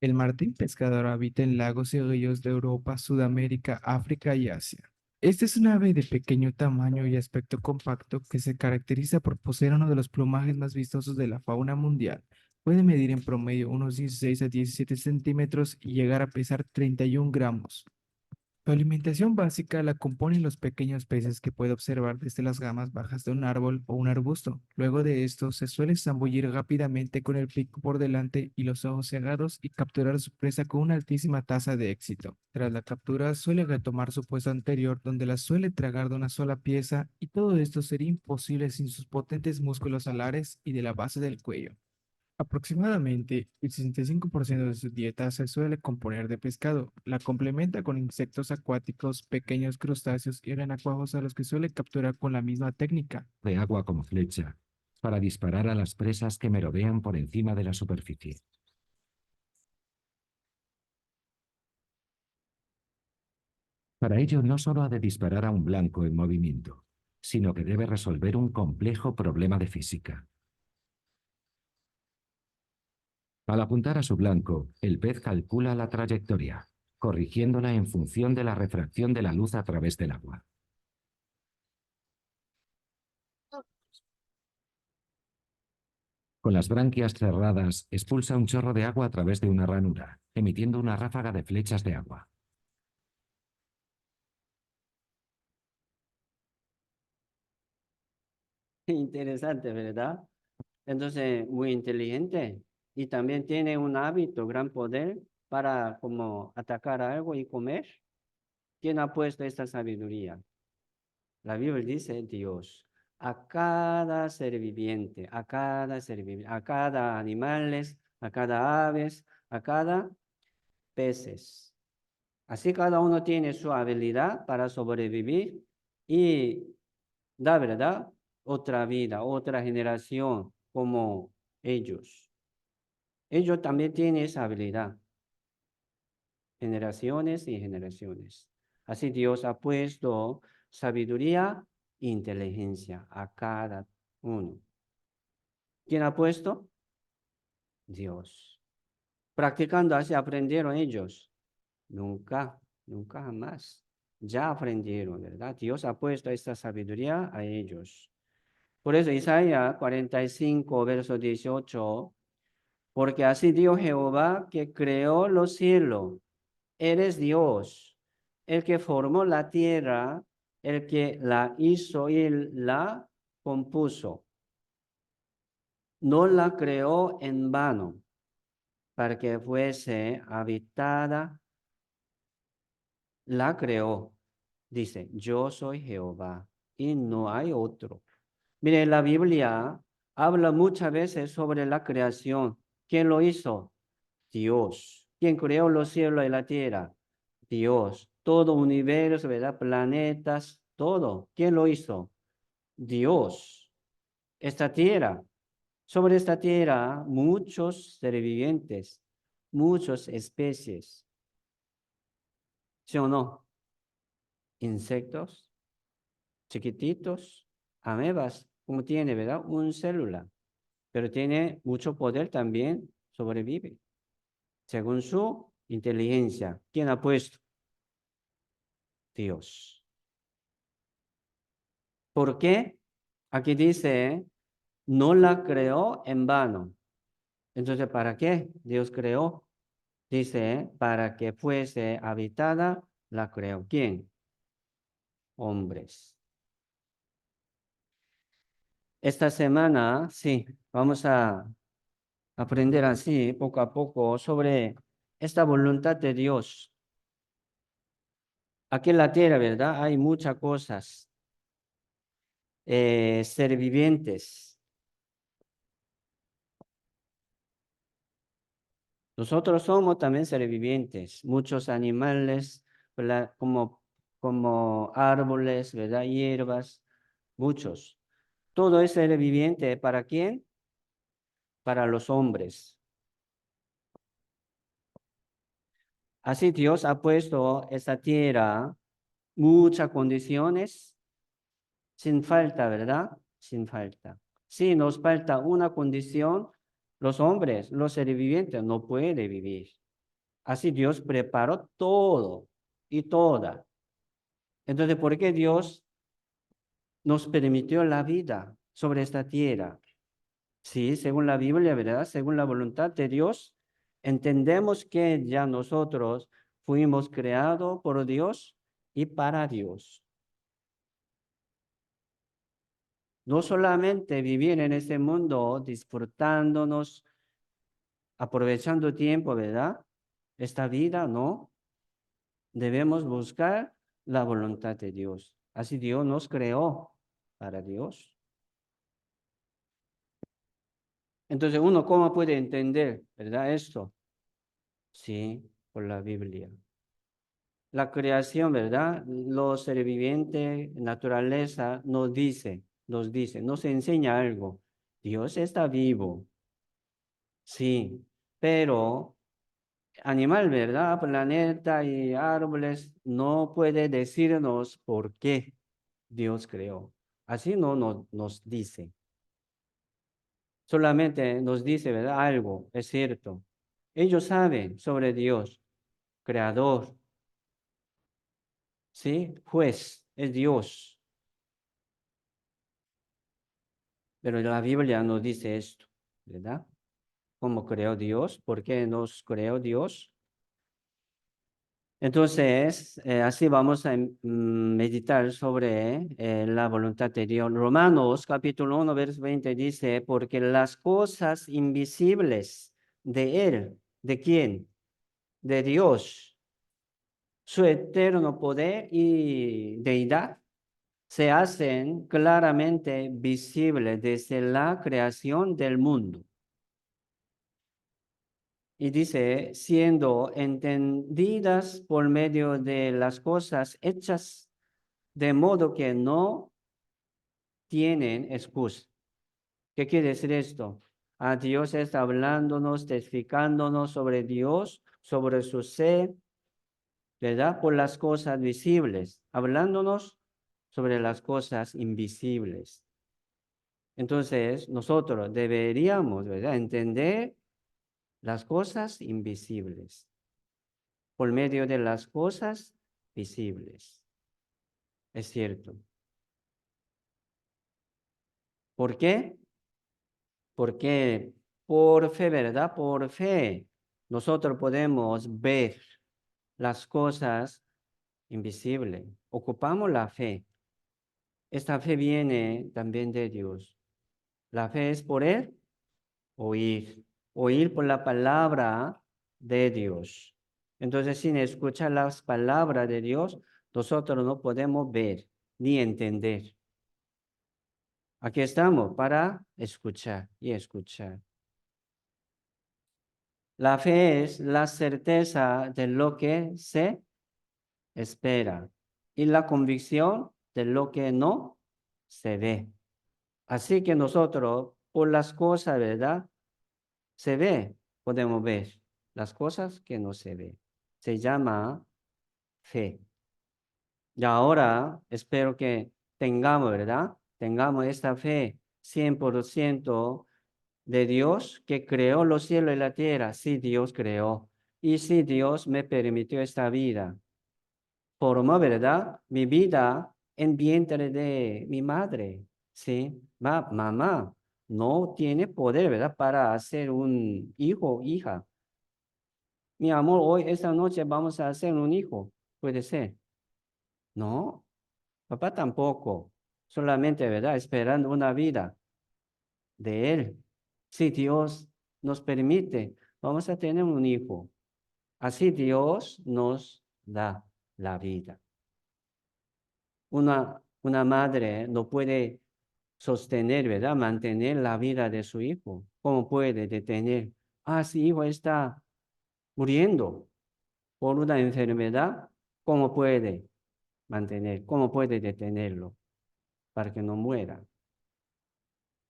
El martín pescador habita en lagos y ríos de Europa, Sudamérica, África y Asia. Este es un ave de pequeño tamaño y aspecto compacto que se caracteriza por poseer uno de los plumajes más vistosos de la fauna mundial. Puede medir en promedio unos 16 a 17 centímetros y llegar a pesar 31 gramos. Su alimentación básica la componen los pequeños peces que puede observar desde las ramas bajas de un árbol o un arbusto. Luego de esto, se suele zambullir rápidamente con el pico por delante y los ojos cerrados y capturar a su presa con una altísima tasa de éxito. Tras la captura, suele retomar su puesto anterior, donde la suele tragar de una sola pieza, y todo esto sería imposible sin sus potentes músculos alares y de la base del cuello. Aproximadamente el 65% de su dieta se suele componer de pescado. La complementa con insectos acuáticos, pequeños crustáceos y renacuajos a los que suele capturar con la misma técnica. De agua como flecha, para disparar a las presas que merodean por encima de la superficie. Para ello no solo ha de disparar a un blanco en movimiento, sino que debe resolver un complejo problema de física. Al apuntar a su blanco, el pez calcula la trayectoria, corrigiéndola en función de la refracción de la luz a través del agua. Con las branquias cerradas, expulsa un chorro de agua a través de una ranura, emitiendo una ráfaga de flechas de agua. Interesante, ¿verdad? Entonces, muy inteligente. Y también tiene un hábito, gran poder para como atacar algo y comer. ¿Quién ha puesto esta sabiduría? La Biblia dice Dios. A cada ser viviente, a cada ser viviente, a cada animales, a cada aves, a cada peces. Así cada uno tiene su habilidad para sobrevivir y da, ¿verdad? Otra vida, otra generación como ellos. Ellos también tienen esa habilidad, generaciones y generaciones. Así Dios ha puesto sabiduría e inteligencia a cada uno. ¿Quién ha puesto? Dios. Practicando así aprendieron ellos. Nunca, nunca jamás. Ya aprendieron, ¿verdad? Dios ha puesto esta sabiduría a ellos. Por eso Isaías 45, verso 18, porque así dijo Jehová que creó los cielos. Eres Dios, el que formó la tierra, el que la hizo y la compuso. No la creó en vano, para que fuese habitada, la creó. Dice, yo soy Jehová y no hay otro. Mire, la Biblia habla muchas veces sobre la creación. ¿Quién lo hizo? Dios. ¿Quién creó los cielos y la tierra? Dios. Todo universo, ¿verdad? Planetas, todo. ¿Quién lo hizo? Dios. Esta tierra. Sobre esta tierra, muchos seres vivientes, muchas especies. ¿Sí o no? Insectos, chiquititos, amebas, como tiene, ¿verdad? Un célula, pero tiene mucho poder también, sobrevive, según su inteligencia. ¿Quién ha puesto? Dios. ¿Por qué? Aquí dice, no la creó en vano. Entonces, ¿para qué Dios creó? Dice, para que fuese habitada, la creó. ¿Quién? Hombres. Esta semana, sí, vamos a aprender así, poco a poco, sobre esta voluntad de Dios. Aquí en la tierra, ¿verdad? Hay muchas cosas, ser vivientes. Nosotros somos también seres vivientes, muchos animales, ¿verdad? Como árboles, ¿verdad? Hierbas, muchos. Todo es ser viviente. ¿Para quién? Para los hombres. Así Dios ha puesto esta tierra muchas condiciones sin falta, ¿verdad? Sin falta. Si nos falta una condición, los hombres, los seres vivientes, no pueden vivir. Así Dios preparó todo y toda. Entonces, ¿por qué Dios nos permitió la vida sobre esta tierra? Sí, según la Biblia, ¿verdad? Según la voluntad de Dios, entendemos que ya nosotros fuimos creados por Dios y para Dios. No solamente vivir en este mundo disfrutándonos, aprovechando tiempo, ¿verdad? Esta vida, no. Debemos buscar la voluntad de Dios. Así Dios nos creó para Dios. Entonces, uno, ¿cómo puede entender, verdad, esto? Sí, por la Biblia. La creación, ¿verdad? Lo ser viviente, naturaleza, nos dice, nos enseña algo. Dios está vivo, sí, pero animal, ¿verdad? Planeta y árboles no puede decirnos por qué Dios creó. Así no nos dice. Solamente nos dice, ¿verdad? Algo, es cierto. Ellos saben sobre Dios, creador, ¿sí? Juez, es Dios. Pero la Biblia nos dice esto, ¿verdad? ¿Cómo creó Dios? ¿Por qué nos creó Dios? Entonces, así vamos a meditar sobre la voluntad de Dios. Romanos capítulo 1, verso 20 dice, porque las cosas invisibles de Él, ¿de quién? De Dios, su eterno poder y deidad, se hacen claramente visibles desde la creación del mundo. Y dice, siendo entendidas por medio de las cosas hechas, de modo que no tienen excusa. ¿Qué quiere decir esto? A Dios está hablándonos, testificándonos sobre Dios, sobre su ser, ¿verdad? Por las cosas visibles, hablándonos sobre las cosas invisibles. Entonces, nosotros deberíamos, ¿verdad?, entender las cosas invisibles por medio de las cosas visibles. Es cierto. ¿Por qué? Porque por fe, ¿verdad? Por fe, nosotros podemos ver las cosas invisibles. Ocupamos la fe. Esta fe viene también de Dios. La fe es por Él, oír. Oír por la palabra de Dios. Entonces, sin escuchar las palabras de Dios, nosotros no podemos ver ni entender. Aquí estamos para escuchar y escuchar. La fe es la certeza de lo que se espera y la convicción de lo que no se ve. Así que nosotros, por las cosas, ¿verdad? Se ve, podemos ver las cosas que no se ve. Se llama fe. Y ahora espero que tengamos, ¿verdad? Tengamos esta fe 100% de Dios que creó los cielos y la tierra. Sí, Dios creó. Y sí, Dios me permitió esta vida. Formó, ¿verdad? Mi vida en vientre de mi madre. Sí, mamá no tiene poder, ¿verdad? Para hacer un hijo, hija. Mi amor, hoy, esta noche vamos a hacer un hijo. Puede ser. No, papá tampoco. Solamente, ¿verdad? Esperando una vida de Él. Si Dios nos permite, vamos a tener un hijo. Así Dios nos da la vida. Una madre no puede sostener, ¿verdad? Mantener la vida de su hijo. ¿Cómo puede detener? Su hijo está muriendo por una enfermedad. ¿Cómo puede mantener? ¿Cómo puede detenerlo para que no muera?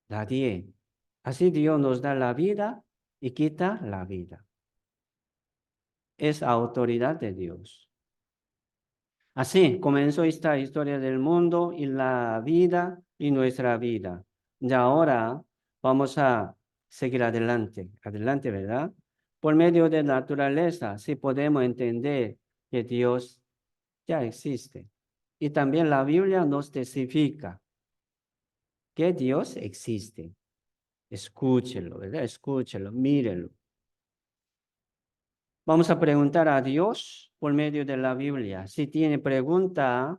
Nadie. Así Dios nos da la vida y quita la vida. Es autoridad de Dios. Así comenzó esta historia del mundo y la vida y nuestra vida. Y ahora vamos a seguir adelante, ¿verdad? Por medio de la naturaleza, sí podemos entender que Dios ya existe. Y también la Biblia nos testifica que Dios existe. Escúchelo, ¿verdad? Escúchelo, mírelo. Vamos a preguntar a Dios por medio de la Biblia. Si tiene pregunta,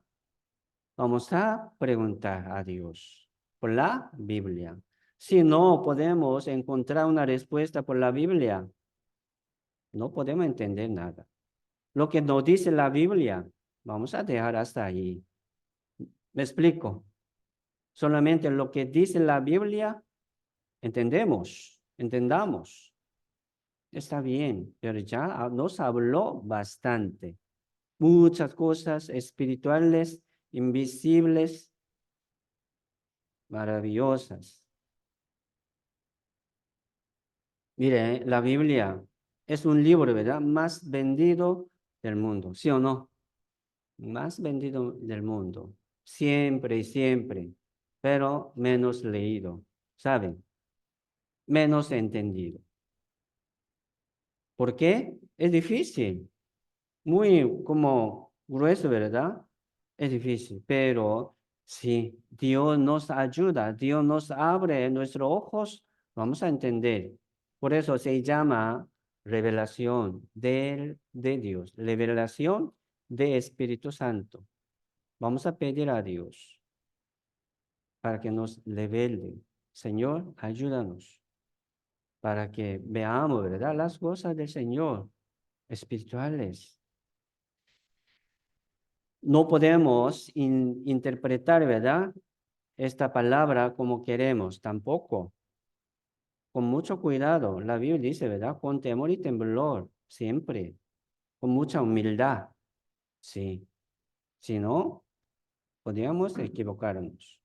vamos a preguntar a Dios por la Biblia. Si no podemos encontrar una respuesta por la Biblia, no podemos entender nada. Lo que nos dice la Biblia, vamos a dejar hasta ahí. ¿Me explico? Solamente lo que dice la Biblia, entendamos. Está bien, pero ya nos habló bastante. Muchas cosas espirituales, invisibles, maravillosas. Mire, la Biblia es un libro, ¿verdad? Más vendido del mundo, ¿sí o no? Más vendido del mundo. Siempre y siempre, pero menos leído, ¿saben? Menos entendido. ¿Por qué? Es difícil. Muy como grueso, ¿verdad? Es difícil, pero si Dios nos ayuda, Dios nos abre nuestros ojos, vamos a entender. Por eso se llama revelación de Dios, revelación de Espíritu Santo. Vamos a pedir a Dios para que nos revele. Señor, ayúdanos para que veamos, ¿verdad? Las cosas del Señor espirituales. No podemos interpretar, ¿verdad? Esta palabra como queremos, tampoco. Con mucho cuidado. La Biblia dice, ¿verdad? Con temor y temblor, siempre. Con mucha humildad. Sí. Si no, podríamos equivocarnos.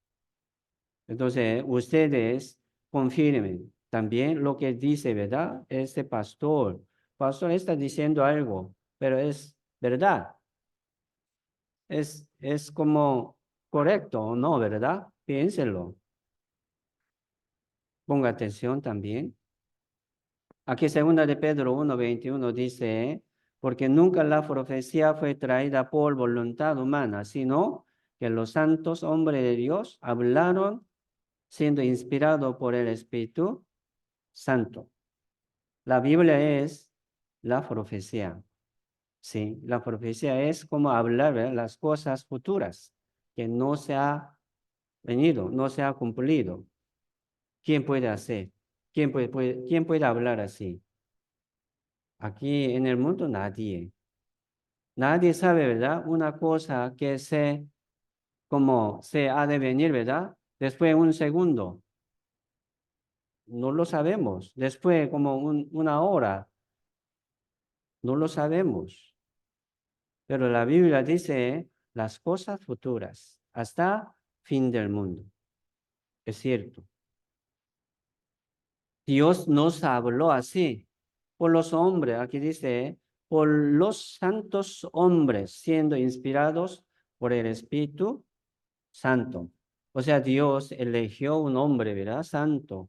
Entonces, ustedes confirmen también lo que dice, ¿verdad? Este pastor. Pastor está diciendo algo, pero es verdad. Es como correcto o no, ¿verdad? Piénselo. Ponga atención también. Aquí segunda de Pedro 1:21 dice, porque nunca la profecía fue traída por voluntad humana, sino que los santos hombres de Dios hablaron siendo inspirados por el Espíritu Santo. La Biblia es la profecía. Sí, la profecía es como hablar, ¿verdad? Las cosas futuras que no se ha venido, no se ha cumplido. ¿Quién puede hacer? ¿Quién puede hablar así? Aquí en el mundo nadie. Nadie sabe, ¿verdad? Una cosa que como se ha de venir, ¿verdad? Después de un segundo. No lo sabemos. Después como una hora. No lo sabemos. Pero la Biblia dice las cosas futuras hasta fin del mundo. Es cierto. Dios nos habló así por los hombres. Aquí dice, por los santos hombres siendo inspirados por el Espíritu Santo. O sea, Dios eligió un hombre, ¿verdad? Santo.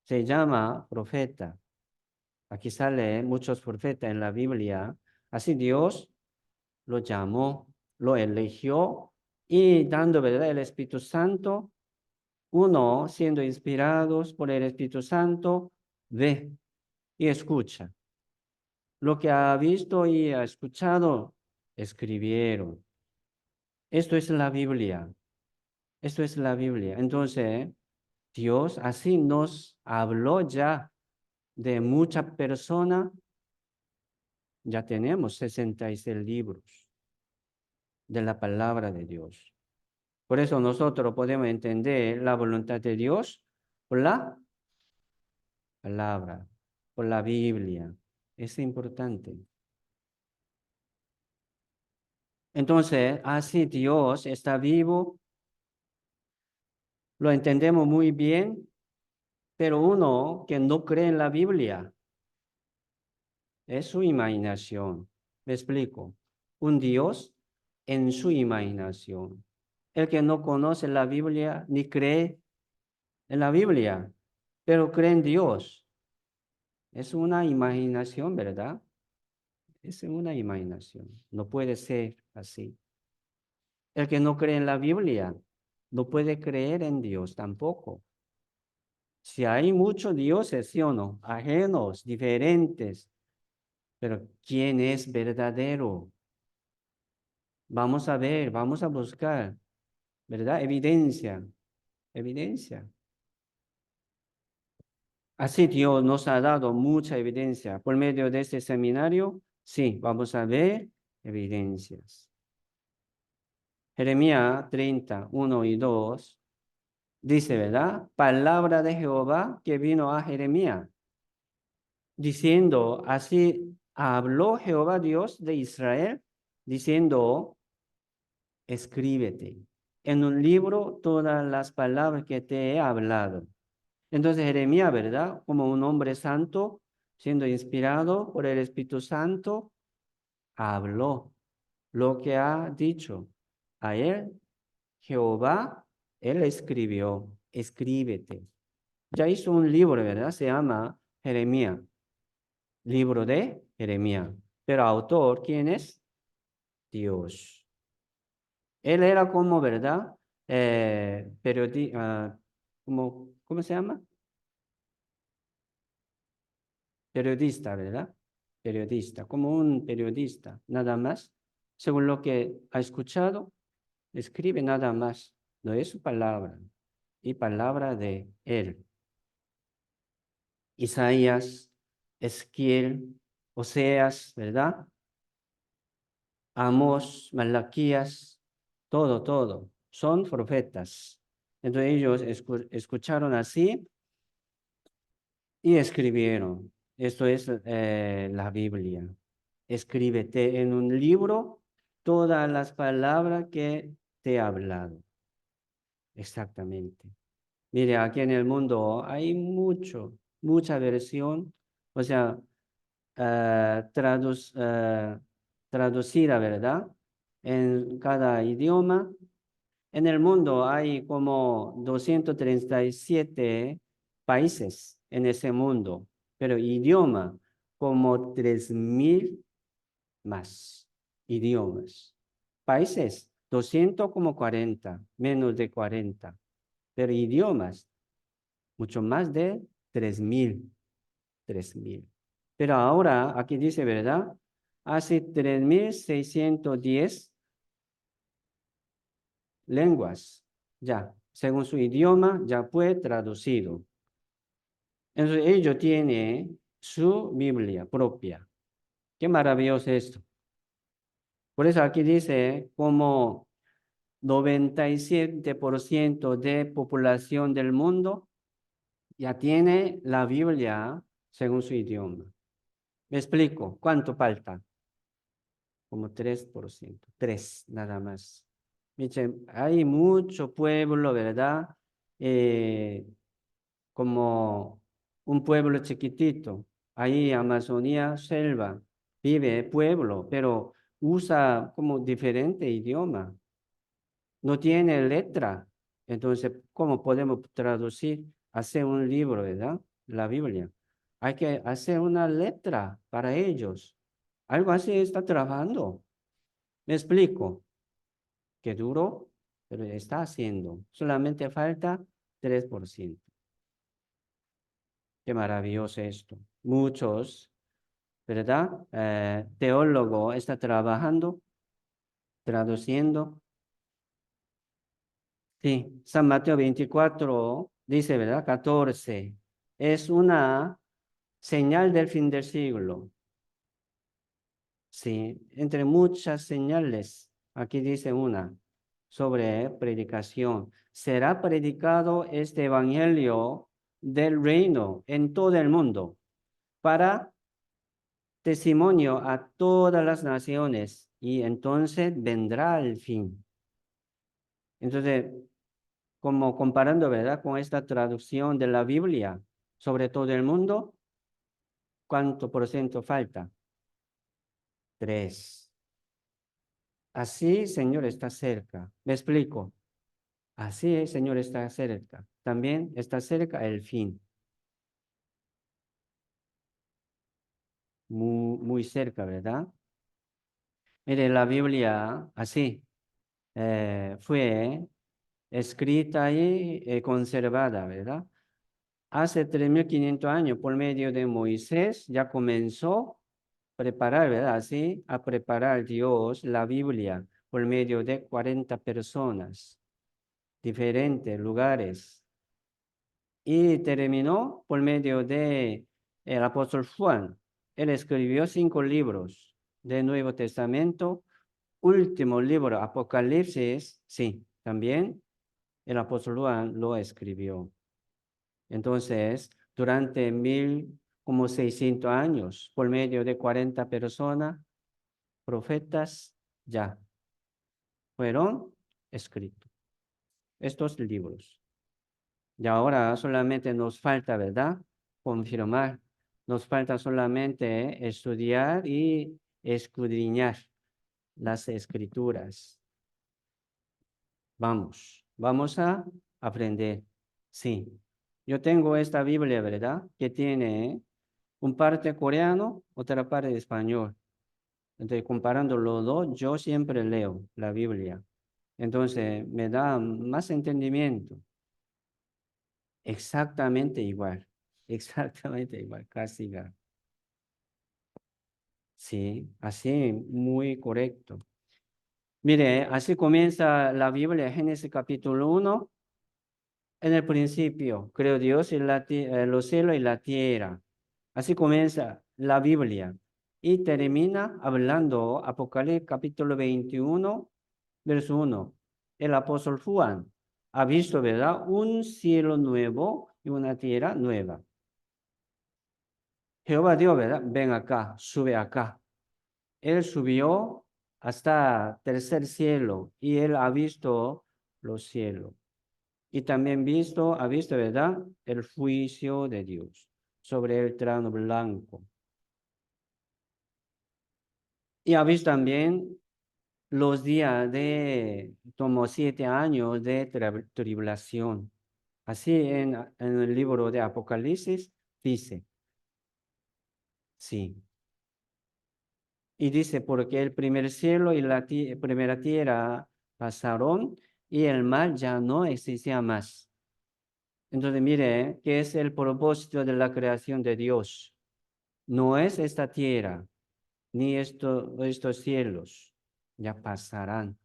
Se llama profeta. Aquí sale muchos profetas en la Biblia. Así Dios lo llamó, lo eligió y dando, ¿verdad? El Espíritu Santo, uno siendo inspirados por el Espíritu Santo, ve y escucha. Lo que ha visto y ha escuchado, escribieron. Esto es la Biblia. Esto es la Biblia. Entonces, Dios así nos habló ya de muchas personas. Ya tenemos 66 libros de la palabra de Dios. Por eso nosotros podemos entender la voluntad de Dios por la palabra, por la Biblia. Es importante. Entonces, así Dios está vivo, lo entendemos muy bien, pero uno que no cree en la Biblia, es su imaginación. Me explico. Un Dios en su imaginación. El que no conoce la Biblia ni cree en la Biblia, pero cree en Dios. Es una imaginación, ¿verdad? Es una imaginación. No puede ser así. El que no cree en la Biblia no puede creer en Dios tampoco. Si hay muchos dioses, ¿sí o no? Ajenos, diferentes. Pero ¿quién es verdadero? Vamos a ver, vamos a buscar, ¿verdad? Evidencia, evidencia. Así Dios nos ha dado mucha evidencia. Por medio de este seminario, sí, vamos a ver evidencias. Jeremías 30, 1 y 2, dice, ¿verdad? Palabra de Jehová que vino a Jeremías, diciendo, así habló Jehová Dios de Israel, diciendo, escríbete en un libro todas las palabras que te he hablado. Entonces Jeremías, ¿verdad? Como un hombre santo, siendo inspirado por el Espíritu Santo, habló lo que ha dicho. A él, Jehová, él escribió, escríbete. Ya hizo un libro, ¿verdad? Se llama Jeremías, libro de Jeremías. Pero autor, ¿quién es? Dios. Él era como, ¿verdad? ¿Cómo se llama? Periodista, ¿verdad? Periodista, como un periodista, nada más. Según lo que ha escuchado, escribe nada más. No es su palabra, y palabra de él. Isaías, Ezequiel, Oseas, ¿verdad? Amós, Malaquías, todo. Son profetas. Entonces ellos escucharon así y escribieron. Esto es la Biblia. Escríbete en un libro todas las palabras que te he hablado. Exactamente. Mire, aquí en el mundo hay mucha versión, o sea, traducida, ¿verdad? En cada idioma. En el mundo hay como 237 países en ese mundo, pero idioma como 3,000 más idiomas. Países, 200 como 40, menos de 40, pero idiomas, mucho más de 3,000. Pero ahora, aquí dice, ¿verdad? Hace 3,610 lenguas, ya, según su idioma, ya fue traducido. Entonces, ellos tienen su Biblia propia. Qué maravilloso esto. Por eso aquí dice, como 97% de población del mundo ya tiene la Biblia según su idioma. Me explico, ¿cuánto falta? Como 3%, 3 nada más. Miren, hay mucho pueblo, ¿verdad? Como un pueblo chiquitito. Ahí Amazonía, selva, vive pueblo, pero usa como diferente idioma. No tiene letra. Entonces, ¿cómo podemos traducir? Hacer un libro, ¿verdad? La Biblia. Hay que hacer una letra para ellos. Algo así está trabajando. Me explico. Qué duro, pero está haciendo. Solamente falta 3%. Qué maravilloso esto. Muchos, ¿verdad? Teólogo está trabajando, traduciendo. Sí, San Mateo 24 dice, ¿verdad? 14. Es una señal del fin del siglo. Sí, entre muchas señales, aquí dice una sobre predicación. Será predicado este evangelio del reino en todo el mundo para testimonio a todas las naciones y entonces vendrá el fin. Entonces, como comparando, ¿verdad? Con esta traducción de la Biblia sobre todo el mundo, ¿cuánto por ciento falta? 3. Así, Señor, está cerca. ¿Me explico? Así, Señor, está cerca. También está cerca el fin. muy cerca, ¿verdad? Mire, la Biblia así fue escrita y conservada, ¿verdad? Hace 3.500 años, por medio de Moisés, ya comenzó a preparar, ¿verdad? Así, a preparar Dios la Biblia por medio de 40 personas, diferentes lugares. Y terminó por medio de el apóstol Juan. Él escribió 5 libros del Nuevo Testamento. Último libro, Apocalipsis, sí, también el apóstol Juan lo escribió. Entonces, durante como 600 años, por medio de 40 personas, profetas, ya fueron escritos estos libros. Y ahora solamente nos falta, ¿verdad? Confirmar. Nos falta solamente estudiar y escudriñar las escrituras. Vamos a aprender. Sí. Yo tengo esta Biblia, ¿verdad? Que tiene un parte coreano, otra parte español. Entonces, comparando los dos, yo siempre leo la Biblia. Entonces, me da más entendimiento. Exactamente igual. Exactamente igual, casi igual. Sí, así, muy correcto. Mire, así comienza la Biblia, Génesis capítulo 1. En el principio, creó Dios y los cielos y la tierra. Así comienza la Biblia. Y termina hablando Apocalipsis capítulo 21, verso 1. El apóstol Juan ha visto, ¿verdad? Un cielo nuevo y una tierra nueva. Jehová Dios, ¿verdad? Ven acá, sube acá. Él subió hasta tercer cielo y él ha visto los cielos. Y también ha visto, ¿verdad? El juicio de Dios sobre el trono blanco. Y ha visto también los días de como 7 años de tribulación. Así en el libro de Apocalipsis dice, sí. Y dice, porque el primer cielo y la primera tierra pasaron y el mar ya no existía más. Entonces, mire, ¿qué es el propósito de la creación de Dios? No es esta tierra, ni estos cielos, ya pasarán.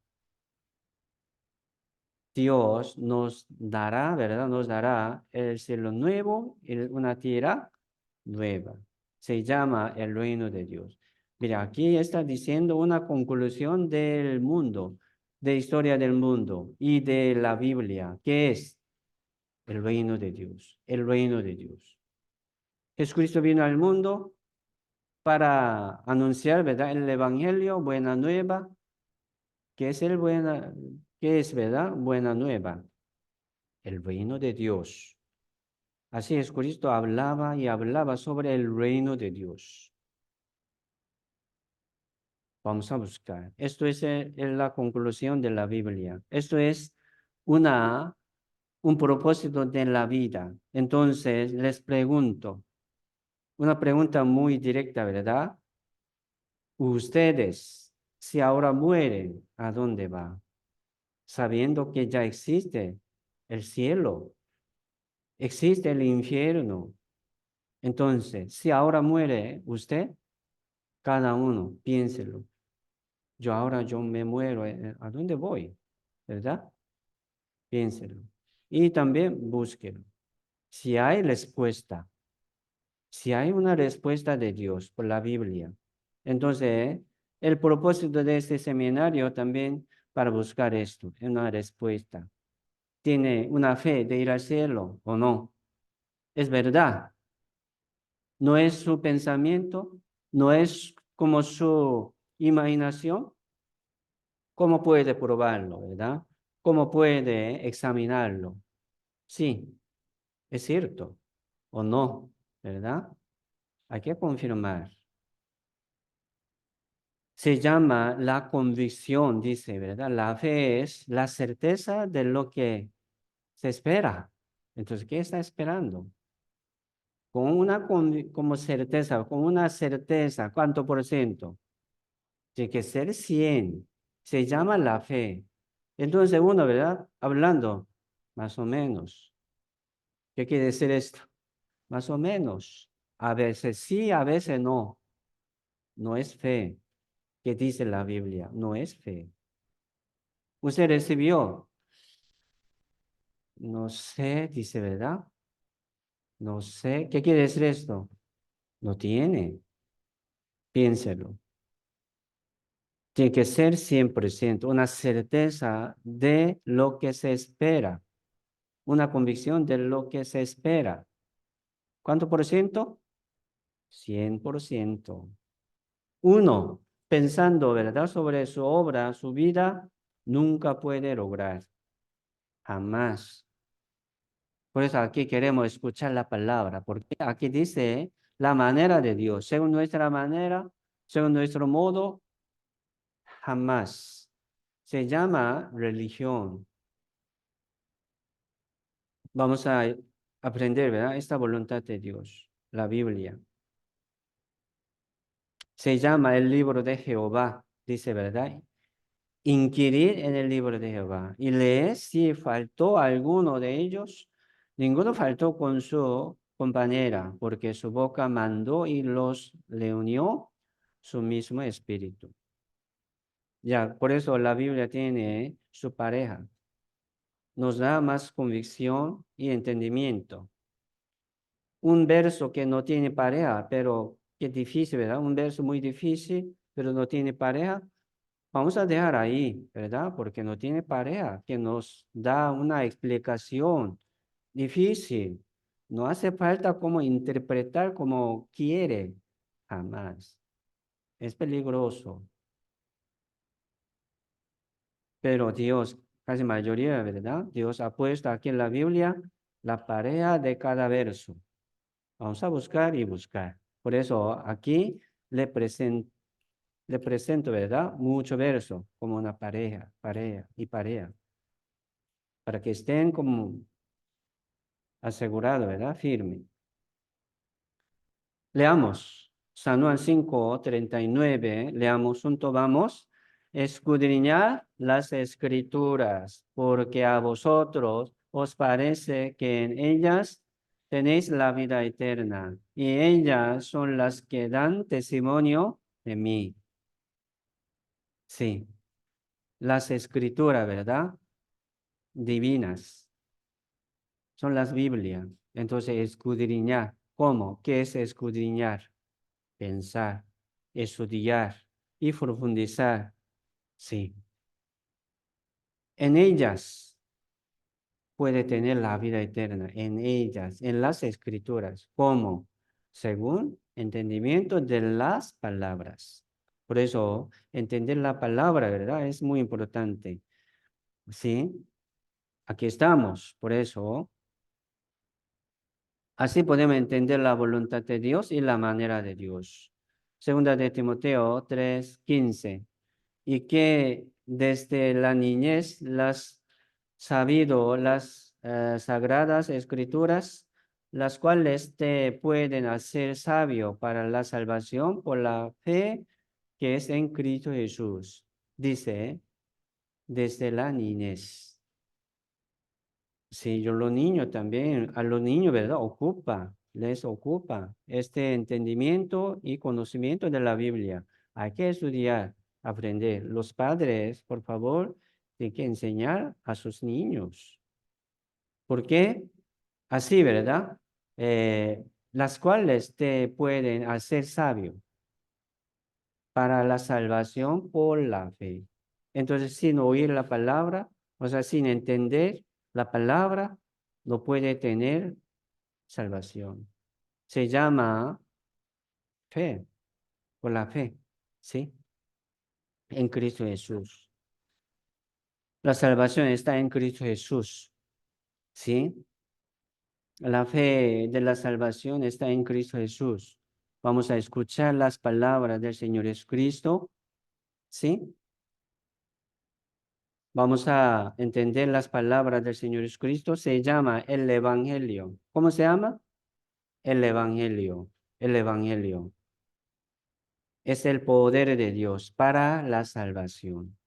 Dios nos dará, ¿verdad? Nos dará el cielo nuevo y una tierra nueva. Se llama el reino de Dios. Mira, aquí está diciendo una conclusión del mundo, de historia del mundo y de la Biblia, que es el reino de Dios, el reino de Dios. Jesucristo vino al mundo para anunciar, ¿verdad? El evangelio, buena nueva, que es ¿qué es, verdad? Buena nueva, el reino de Dios. Así es, Cristo hablaba y hablaba sobre el reino de Dios. Vamos a buscar. Esto es la conclusión de la Biblia. Esto es un propósito de la vida. Entonces, les pregunto, una pregunta muy directa, ¿verdad? Ustedes, si ahora mueren, ¿a dónde va? Sabiendo que ya existe el cielo, existe el infierno. Entonces, si ahora muere usted, cada uno, piénselo. Yo me muero, ¿a dónde voy? ¿Verdad? Piénselo. Y también búsquelo. Si hay respuesta, si hay una respuesta de Dios por la Biblia, entonces el propósito de este seminario también para buscar esto, una respuesta. ¿Tiene una fe de ir al cielo o no? ¿Es verdad? ¿No es su pensamiento? ¿No es como su imaginación? ¿Cómo puede probarlo, verdad? ¿Cómo puede examinarlo? Sí, es cierto o no, ¿verdad? Hay que confirmar. Se llama la convicción, dice, ¿verdad? La fe es la certeza de lo que se espera. Entonces, ¿qué está esperando? con una como certeza, con una certeza, ¿cuánto por ciento? Tiene que ser 100. Se llama la fe. Entonces uno, ¿verdad? Hablando, más o menos. ¿Qué quiere decir esto? Más o menos. A veces sí, a veces no. No es fe. ¿Qué dice la Biblia? No es fe. Usted recibió. No sé, dice, ¿verdad? No sé. ¿Qué quiere decir esto? No tiene. Piénselo. Tiene que ser 100%, una certeza de lo que se espera, una convicción de lo que se espera. ¿Cuánto por ciento? 100%. Uno, pensando, ¿verdad?, sobre su obra, su vida, nunca puede lograr. Jamás. Por eso aquí queremos escuchar la palabra, porque aquí dice la manera de Dios, según nuestra manera, según nuestro modo, jamás. Se llama religión. Vamos a aprender, ¿verdad? Esta voluntad de Dios, la Biblia. Se llama el libro de Jehová, dice, ¿verdad? Inquirir en el libro de Jehová y leer si faltó alguno de ellos. Ninguno faltó con su compañera, porque su boca mandó y los le unió su mismo espíritu. Ya, por eso la Biblia tiene su pareja. Nos da más convicción y entendimiento. Un verso que no tiene pareja, pero que es difícil, ¿verdad? Un verso muy difícil, pero no tiene pareja. Vamos a dejar ahí, ¿verdad? Porque no tiene pareja, que nos da una explicación difícil. No hace falta como interpretar como quiere, jamás. Es peligroso. Pero Dios, casi mayoría, ¿verdad? Dios ha puesto aquí en la Biblia la pareja de cada verso. Vamos a buscar y buscar. Por eso aquí le presento, ¿verdad? Mucho verso, como una pareja, pareja y pareja, para que estén como asegurados, ¿verdad? Firme. Leamos San Juan 5:39, leamos junto, vamos. Escudriñad las escrituras, porque a vosotros os parece que en ellas tenéis la vida eterna, y ellas son las que dan testimonio de mí. Sí, las escrituras, ¿verdad? Divinas, son las Biblias. Entonces, escudriñar. ¿Cómo? ¿Qué es escudriñar? Pensar, estudiar y profundizar. Sí. En ellas puede tener la vida eterna, en ellas, en las escrituras. ¿Cómo? Según entendimiento de las palabras. Por eso, entender la palabra, ¿verdad? Es muy importante. ¿Sí? Aquí estamos, por eso. Así podemos entender la voluntad de Dios y la manera de Dios. Segunda de Timoteo 3:15. Y que desde la niñez las sabido las sagradas escrituras, las cuales te pueden hacer sabio para la salvación por la fe que es en Cristo Jesús. Dice, desde la niñez. Sí, yo los niños también, a los niños, ¿verdad? Les ocupa este entendimiento y conocimiento de la Biblia. Hay que estudiar, aprender. Los padres, por favor, tienen que enseñar a sus niños. ¿Por qué? Así, ¿verdad? Las cuales te pueden hacer sabio para la salvación por la fe. Entonces, sin oír la palabra, o sea, sin entender la palabra, no puede tener salvación. Se llama fe, por la fe, ¿sí? En Cristo Jesús. La salvación está en Cristo Jesús, ¿sí? La fe de la salvación está en Cristo Jesús. Vamos a escuchar las palabras del Señor Jesucristo, ¿sí? Vamos a entender las palabras del Señor Jesucristo. Se llama el Evangelio. ¿Cómo se llama? el Evangelio. El Evangelio es el poder de Dios para la salvación.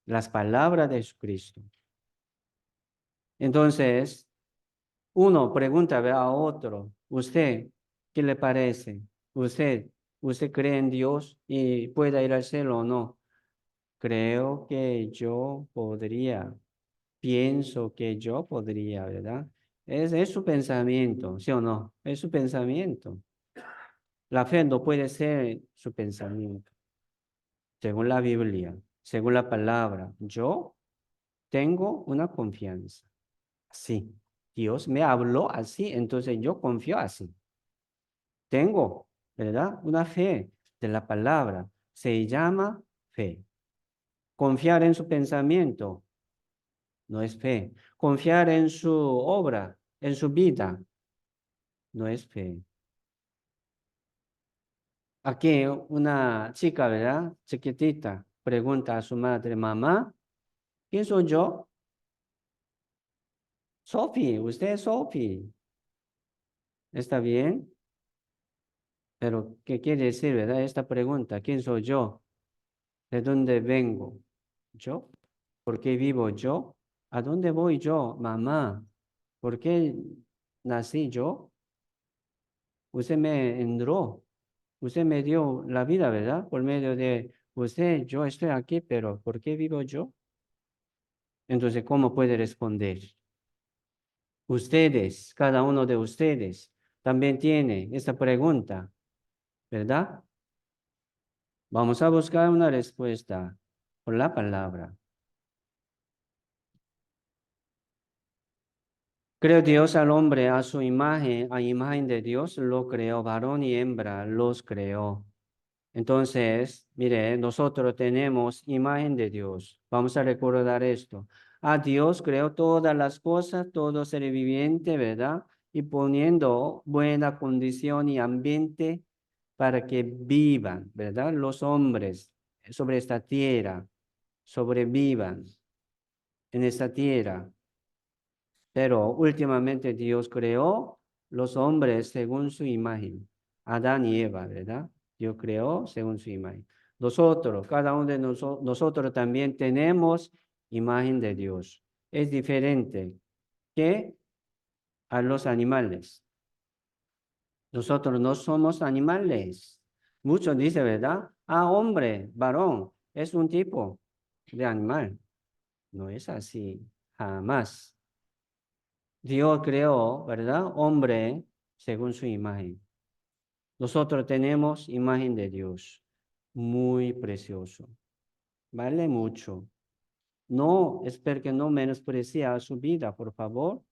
Las palabras de Jesucristo. Entonces, uno pregunta a otro, ¿usted qué le parece? ¿Usted cree en Dios y puede ir al cielo o no? Creo que yo podría, pienso que yo podría, ¿verdad? Es su pensamiento, ¿sí o no? Es su pensamiento. La fe no puede ser su pensamiento. Según la Biblia, según la palabra, yo tengo una confianza. Sí, Dios me habló así, entonces yo confío así. Tengo, ¿verdad? Una fe de la palabra. Se llama fe. Confiar en su pensamiento no es fe. Confiar en su obra, en su vida, no es fe. Aquí una chica, ¿verdad? Chiquitita, pregunta a su madre, mamá, ¿quién soy yo? Sophie, usted es Sophie. ¿Está bien? Pero, ¿qué quiere decir, verdad? Esta pregunta, ¿quién soy yo? ¿De dónde vengo? ¿Yo? ¿Por qué vivo yo? ¿A dónde voy yo, mamá? ¿Por qué nací yo? Usted me entró, usted me dio la vida, ¿verdad? Por medio de usted, yo estoy aquí, pero ¿por qué vivo yo? Entonces, ¿cómo puede responder? Ustedes, cada uno de ustedes, también tiene esta pregunta, ¿verdad? Vamos a buscar una respuesta por la palabra. Creó Dios al hombre a su imagen, a imagen de Dios lo creó, varón y hembra los creó. Entonces, mire, nosotros tenemos imagen de Dios. Vamos a recordar esto. A Dios creó todas las cosas, todo ser viviente, ¿verdad? Y poniendo buena condición y ambiente para que vivan, ¿verdad? Los hombres sobre esta tierra, sobrevivan en esta tierra. Pero últimamente Dios creó los hombres según su imagen. Adán y Eva, ¿verdad? Dios creó según su imagen. Nosotros, cada uno de nosotros también tenemos imagen de Dios. Es diferente que a los animales. Nosotros no somos animales. Muchos dicen, ¿verdad? Ah, hombre, varón, es un tipo de animal. No es así, jamás. Dios creó, ¿verdad? Hombre según su imagen. Nosotros tenemos imagen de Dios. Muy precioso. Vale mucho. No, espero que no menosprecie su vida, por favor.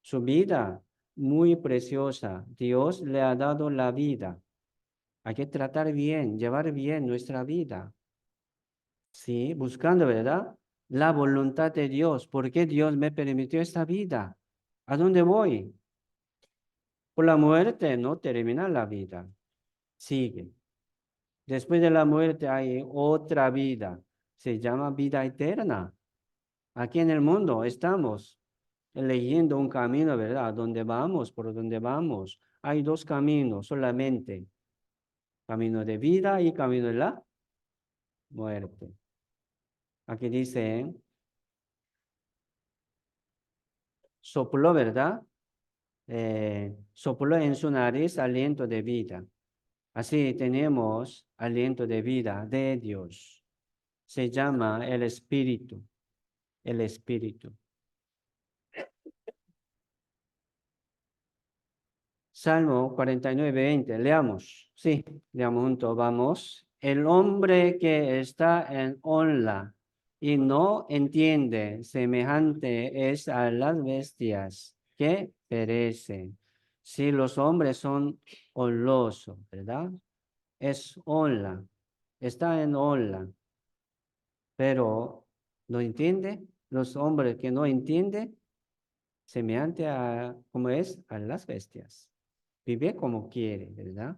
Su vida, muy preciosa. Dios le ha dado la vida. Hay que tratar bien, llevar bien nuestra vida. Sí, buscando, ¿verdad? La voluntad de Dios. ¿Por qué Dios me permitió esta vida? ¿A dónde voy? Por la muerte no termina la vida, sigue. Después de la muerte hay otra vida, se llama vida eterna. Aquí en el mundo estamos eligiendo un camino, ¿verdad? ¿Dónde vamos? ¿Por dónde vamos? Hay dos caminos solamente, camino de vida y camino de la muerte. Aquí dice, sopló, ¿verdad? Sopló en su nariz aliento de vida. Así tenemos aliento de vida de Dios. Se llama el Espíritu. El Espíritu. Salmo 49:20. Leamos. Sí, leamos juntos. Vamos. El hombre que está en honra y no entiende, semejante es a las bestias que perecen. Si los hombres son honrosos, ¿verdad? Es honra. Está en honra. Pero no entiende. Los hombres que no entienden, semejante a, como es, a las bestias. Vive como quiere, ¿verdad?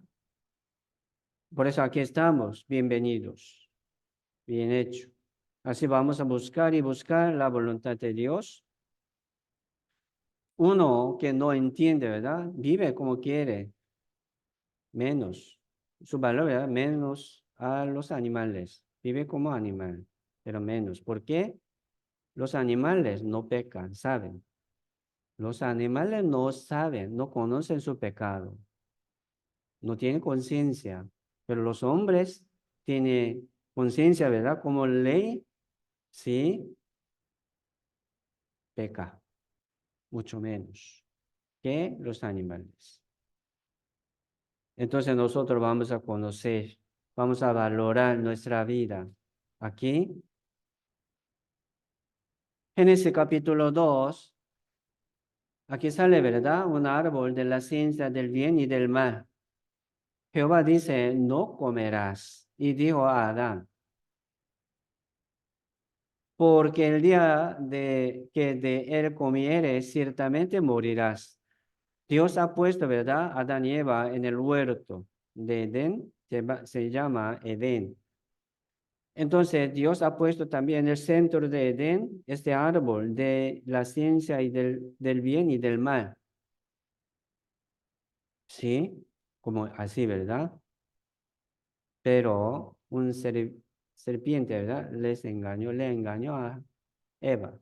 Por eso aquí estamos, bienvenidos, bien hecho. Así vamos a buscar y buscar la voluntad de Dios. Uno que no entiende, ¿verdad? Vive como quiere, menos. Su valor, ¿verdad? Menos a los animales. Vive como animal, pero menos. ¿Por qué? Los animales no pecan, saben. Los animales no saben, no conocen su pecado. No tienen conciencia. Pero los hombres tienen conciencia, ¿verdad? Como ley, sí, peca. Mucho menos que los animales. Entonces nosotros vamos a conocer, vamos a valorar nuestra vida. Aquí, Génesis capítulo 2, aquí sale, ¿verdad? Un árbol de la ciencia del bien y del mal. Jehová dice, no comerás. Y dijo a Adán, porque el día de que de él comieres, ciertamente morirás. Dios ha puesto, ¿verdad? A Adán y Eva en el huerto de Edén, se llama Edén. Entonces, Dios ha puesto también en el centro de Edén este árbol de la ciencia y del bien y del mal. ¿Sí? Como así, ¿verdad? Pero un serpiente, ¿verdad? Le engañó a Eva.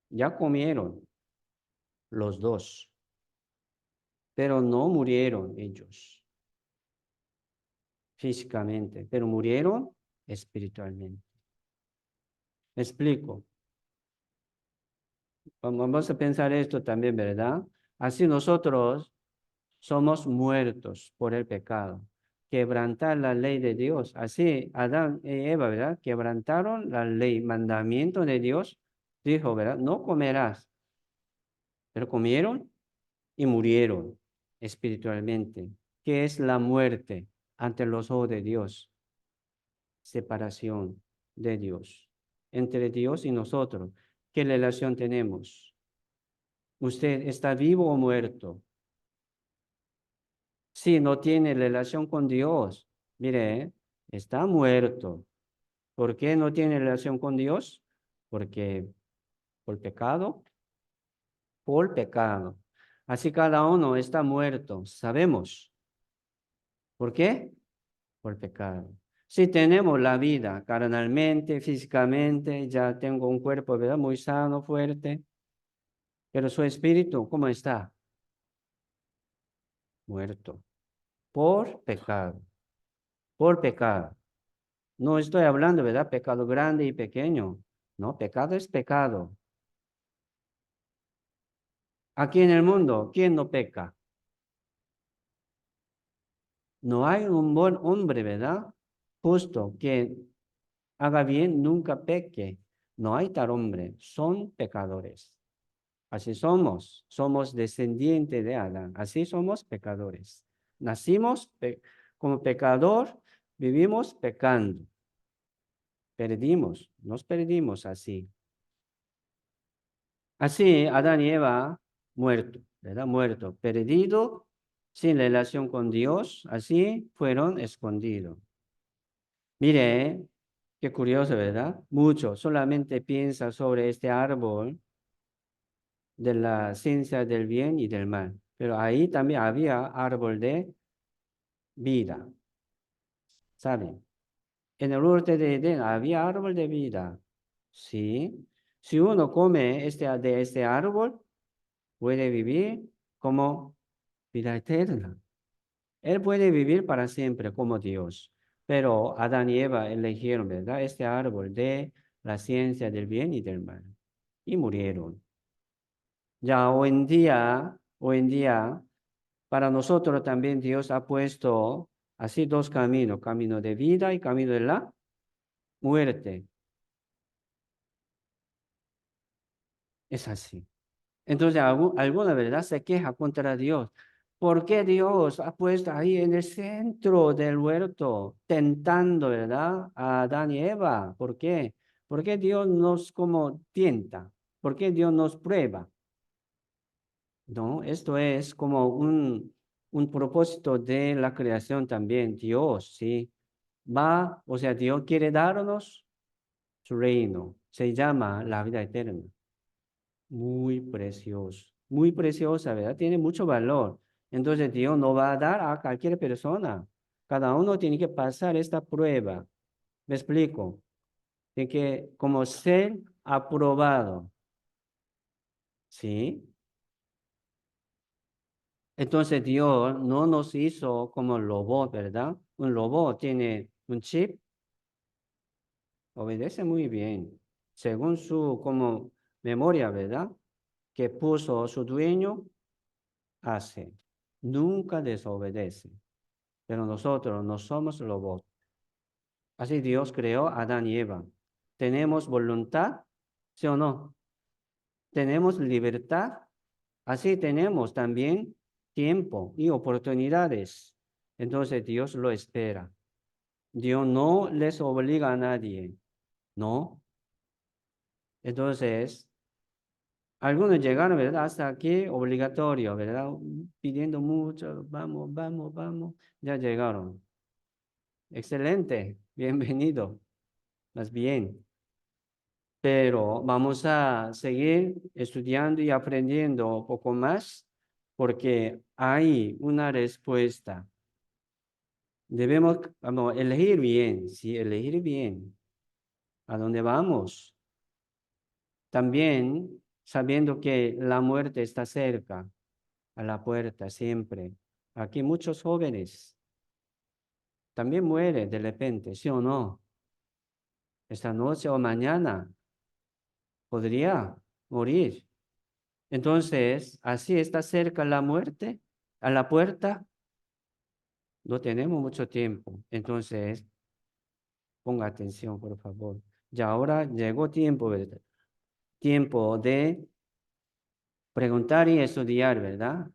Ya comieron los dos, pero no murieron ellos físicamente, pero murieron espiritualmente. ¿Me explico? Vamos a pensar esto también, ¿verdad? Así nosotros somos muertos por el pecado. Quebrantar la ley de Dios. Así Adán y Eva, ¿verdad? Quebrantaron la ley, mandamiento de Dios. Dijo, ¿verdad? No comerás. Pero comieron y murieron espiritualmente. ¿Qué es la muerte ante los ojos de Dios? Separación de Dios. Entre Dios y nosotros. ¿Qué relación tenemos? ¿Usted está vivo o muerto? Si no tiene relación con Dios, mire, está muerto. ¿Por qué no tiene relación con Dios? Porque por pecado, por pecado. Así cada uno está muerto, sabemos. ¿Por qué? Por pecado. Si tenemos la vida carnalmente, físicamente, ya tengo un cuerpo, ¿verdad? Muy sano, fuerte, pero su espíritu, ¿cómo está? Muerto. Por pecado, por pecado. No estoy hablando, ¿verdad? Pecado grande y pequeño. No, pecado es pecado. Aquí en el mundo, ¿quién no peca? No hay un buen hombre, ¿verdad? Justo, que haga bien, nunca peque. No hay tal hombre, son pecadores. Así somos descendientes de Adán, así somos pecadores. Nacimos como pecador, vivimos pecando. Nos perdimos así. Así, Adán y Eva, muerto, ¿verdad? Muerto, perdido, sin relación con Dios, así fueron escondidos. Mire, qué curioso, ¿verdad? Mucho, solamente piensa sobre este árbol de la ciencia del bien y del mal, pero ahí también había árbol de vida, ¿saben? En el norte de Edén había árbol de vida, ¿sí? Si uno come de este árbol, puede vivir como vida eterna. Él puede vivir para siempre como Dios. Pero Adán y Eva eligieron, ¿verdad? Este árbol de la ciencia del bien y del mal. Y murieron. Ya hoy en día, para nosotros también Dios ha puesto así dos caminos, camino de vida y camino de la muerte. Es así. Entonces, alguna verdad se queja contra Dios. ¿Por qué Dios ha puesto ahí en el centro del huerto, tentando, ¿verdad? A Adán y Eva? ¿Por qué? ¿Por qué Dios nos como tienta? ¿Por qué Dios nos prueba? No, esto es como un propósito de la creación también. Dios, ¿sí? O sea, Dios quiere darnos su reino. Se llama la vida eterna. Muy precioso, muy preciosa, ¿verdad? Tiene mucho valor. Entonces Dios no va a dar a cualquier persona. Cada uno tiene que pasar esta prueba. ¿Me explico? Tiene que como ser aprobado. ¿Sí? Entonces Dios no nos hizo como robot, ¿verdad? Un robot tiene un chip, obedece muy bien, según su como memoria, ¿verdad? Que puso su dueño, hace. Nunca desobedece. Pero nosotros no somos robots. Así Dios creó a Adán y Eva. ¿Tenemos voluntad? ¿Sí o no? ¿Tenemos libertad? Así tenemos también tiempo y oportunidades. Entonces Dios lo espera. Dios no les obliga a nadie, ¿no? Entonces, algunos llegaron, ¿verdad? Hasta aquí obligatorio, ¿verdad? Pidiendo mucho, vamos, vamos, vamos. Ya llegaron. Excelente, bienvenido. Más bien. Pero vamos a seguir estudiando y aprendiendo un poco más porque hay una respuesta. Debemos vamos, elegir bien, sí, elegir bien a dónde vamos. También sabiendo que la muerte está cerca, a la puerta siempre. Aquí muchos jóvenes también mueren de repente, ¿sí o no? Esta noche o mañana podría morir. Entonces, así está cerca la muerte, a la puerta, no tenemos mucho tiempo. Entonces, ponga atención, por favor. Ya ahora llegó tiempo, ¿verdad? Tiempo de preguntar y estudiar, ¿verdad?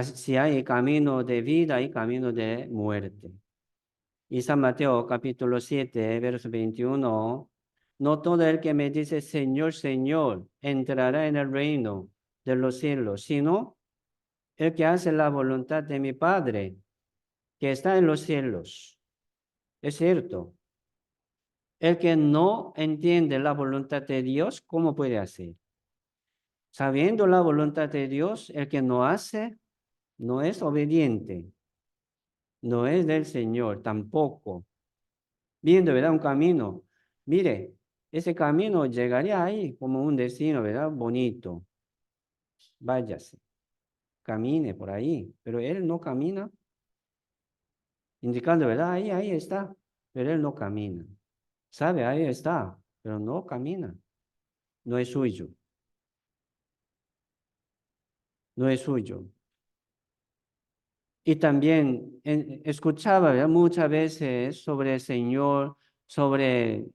Si hay camino de vida y camino de muerte. Y San Mateo capítulo 7, verso 21, no todo el que me dice Señor, Señor, entrará en el reino de los cielos, sino el que hace la voluntad de mi Padre, que está en los cielos. Es cierto. El que no entiende la voluntad de Dios, ¿cómo puede hacer? Sabiendo la voluntad de Dios, el que no hace, no es obediente, no es del Señor tampoco. Viendo, ¿verdad? Un camino. Mire, ese camino llegaría ahí como un destino, ¿verdad? Bonito. Váyase, camine por ahí, pero él no camina, indicando, ¿verdad? Ahí está, pero él no camina. Sabe, ahí está, pero no camina. No es suyo. No es suyo. Y también escuchaba, ¿verdad? Muchas veces sobre el Señor, sobre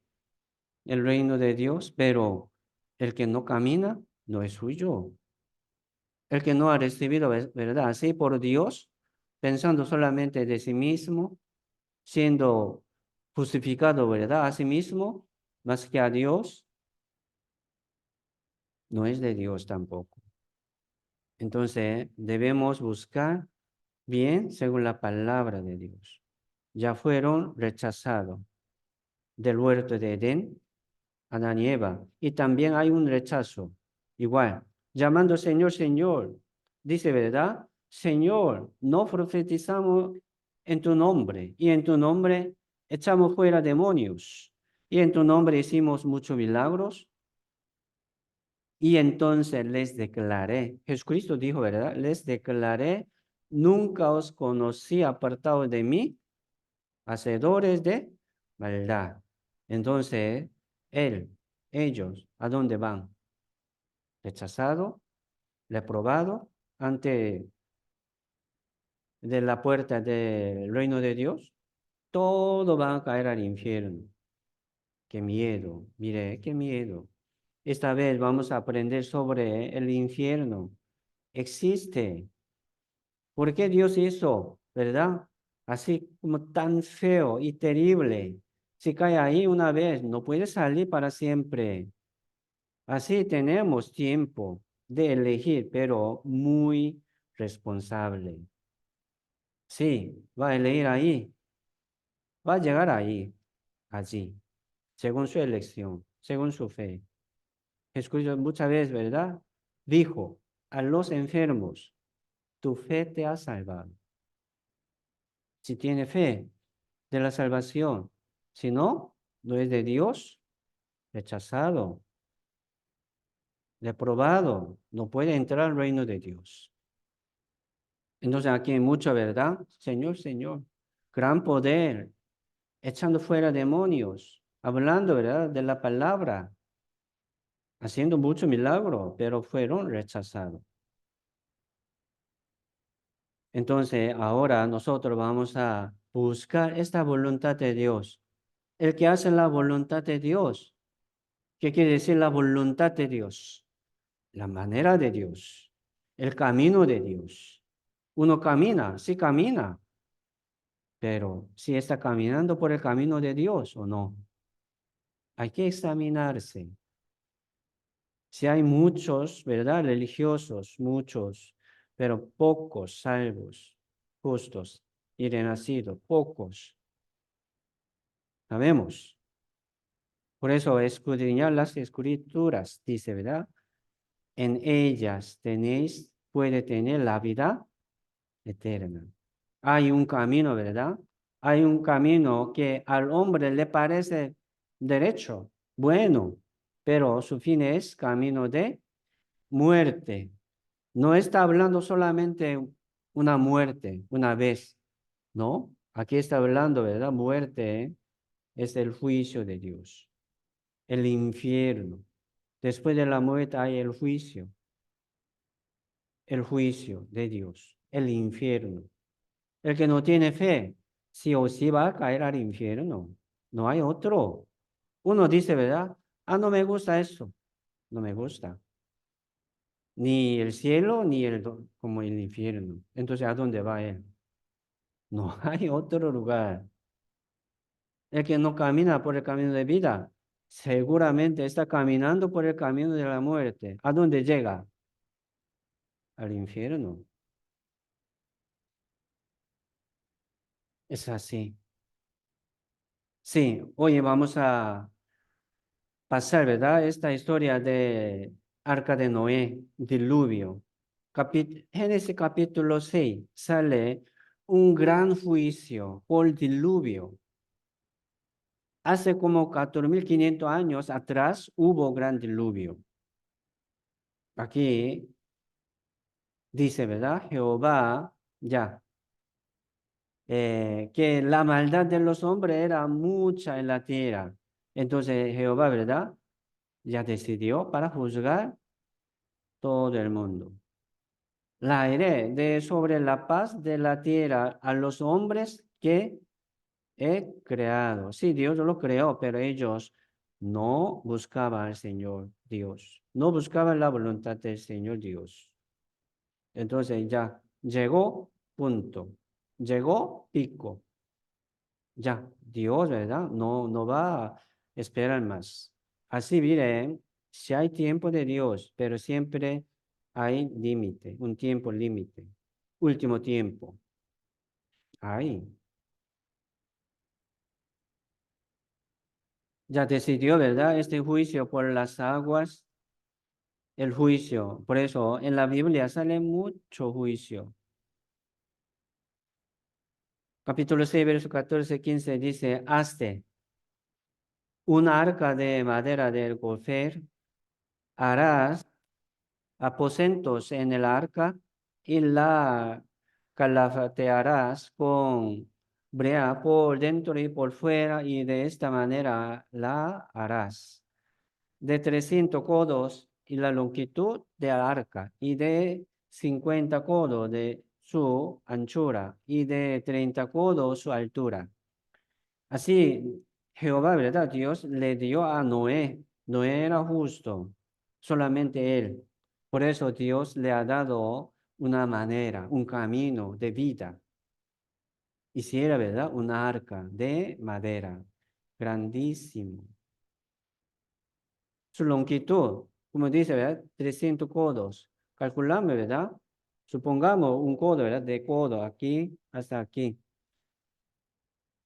el reino de Dios, pero el que no camina no es suyo. El que no ha recibido, ¿verdad? Así por Dios, pensando solamente de sí mismo, siendo justificado, ¿verdad? A sí mismo, más que a Dios, no es de Dios tampoco. Entonces, debemos buscar bien según la palabra de Dios. Ya fueron rechazados del huerto de Edén, Adán y Eva. Y también hay un rechazo, igual, llamando Señor, Señor. Dice, ¿verdad? Señor, no profetizamos en tu nombre y en tu nombre echamos fuera demonios y en tu nombre hicimos muchos milagros. Y entonces les declaré, Jesucristo dijo, ¿verdad? Les declaré, nunca os conocí apartados de mí, hacedores de maldad. Entonces, ellos, ¿a dónde van? Rechazado, reprobado, ante de la puerta del reino de Dios, todos van a caer al infierno. Qué miedo, mire, qué miedo. Esta vez vamos a aprender sobre el infierno. Existe. ¿Por qué Dios hizo, verdad? Así como tan feo y terrible. Si cae ahí una vez, no puede salir para siempre. Así tenemos tiempo de elegir, pero muy responsable. Sí, va a elegir ahí, va a llegar ahí, allí, según su elección, según su fe. Jesucristo muchas veces, ¿verdad? Dijo a los enfermos, tu fe te ha salvado. Si tiene fe de la salvación, si no, no es de Dios, rechazado, reprobado, no puede entrar al reino de Dios. Entonces aquí hay mucha verdad, Señor, Señor, gran poder, echando fuera demonios, hablando, ¿verdad?, de la palabra, haciendo mucho milagro, pero fueron rechazados. Entonces ahora nosotros vamos a buscar esta voluntad de Dios. El que hace la voluntad de Dios, ¿qué quiere decir la voluntad de Dios? La manera de Dios, el camino de Dios. Uno camina, sí camina, pero si está caminando por el camino de Dios o no. Hay que examinarse. Si hay muchos, ¿verdad? Religiosos, muchos, pero pocos salvos, justos y renacidos, pocos. Sabemos. Por eso escudriñar las escrituras, dice, ¿verdad? En ellas puede tener la vida eterna. Hay un camino, ¿verdad? Hay un camino que al hombre le parece derecho, bueno, pero su fin es camino de muerte. No está hablando solamente una muerte, una vez, ¿no? Aquí está hablando, ¿verdad? Muerte es el juicio de Dios, el infierno. Después de la muerte hay el juicio de Dios, el infierno. El que no tiene fe, sí o sí va a caer al infierno. No hay otro. Uno dice, ¿verdad? Ah, no me gusta eso. No me gusta. Ni el cielo, ni como el infierno. Entonces, ¿a dónde va él? No hay otro lugar. El que no camina por el camino de vida, seguramente está caminando por el camino de la muerte. ¿A dónde llega? Al infierno. Es así. Sí, oye, vamos a pasar, ¿verdad? Esta historia de Arca de Noé, diluvio. Génesis capítulo 6 sale un gran juicio por diluvio. Hace como 4.500 años atrás hubo gran diluvio. Aquí dice, ¿verdad? Jehová, ya, que la maldad de los hombres era mucha en la tierra. Entonces Jehová, ¿verdad? Ya decidió para juzgar todo el mundo. La haré de sobre la paz de la tierra a los hombres que he creado. Sí, Dios lo creó, pero ellos no buscaban al Señor Dios. No buscaban la voluntad del Señor Dios. Entonces ya llegó punto. Llegó pico. Ya, Dios, ¿verdad? No va a esperar más. Así miren, si hay tiempo de Dios, pero siempre hay límite, un tiempo límite. Último tiempo. Ahí. Ya decidió, ¿verdad? Este juicio por las aguas, el juicio. Por eso en la Biblia sale mucho juicio. Capítulo 6, verso 14, 15 dice, hazte una arca de madera del gofer, harás aposentos en el arca y la calafatearás con brea por dentro y por fuera, y de esta manera la harás. De 300 codos y la longitud de la arca, y de 50 codos de su anchura, y de 30 codos su altura. Así, Jehová, ¿verdad? Dios le dio a Noé. Noé era justo, solamente él. Por eso Dios le ha dado una manera, un camino de vida. Hiciera, ¿verdad? Una arca de madera, grandísimo. Su longitud, como dice, ¿verdad? 300 codos. Calculamos, ¿verdad? Supongamos un codo, ¿verdad? De codo aquí hasta aquí,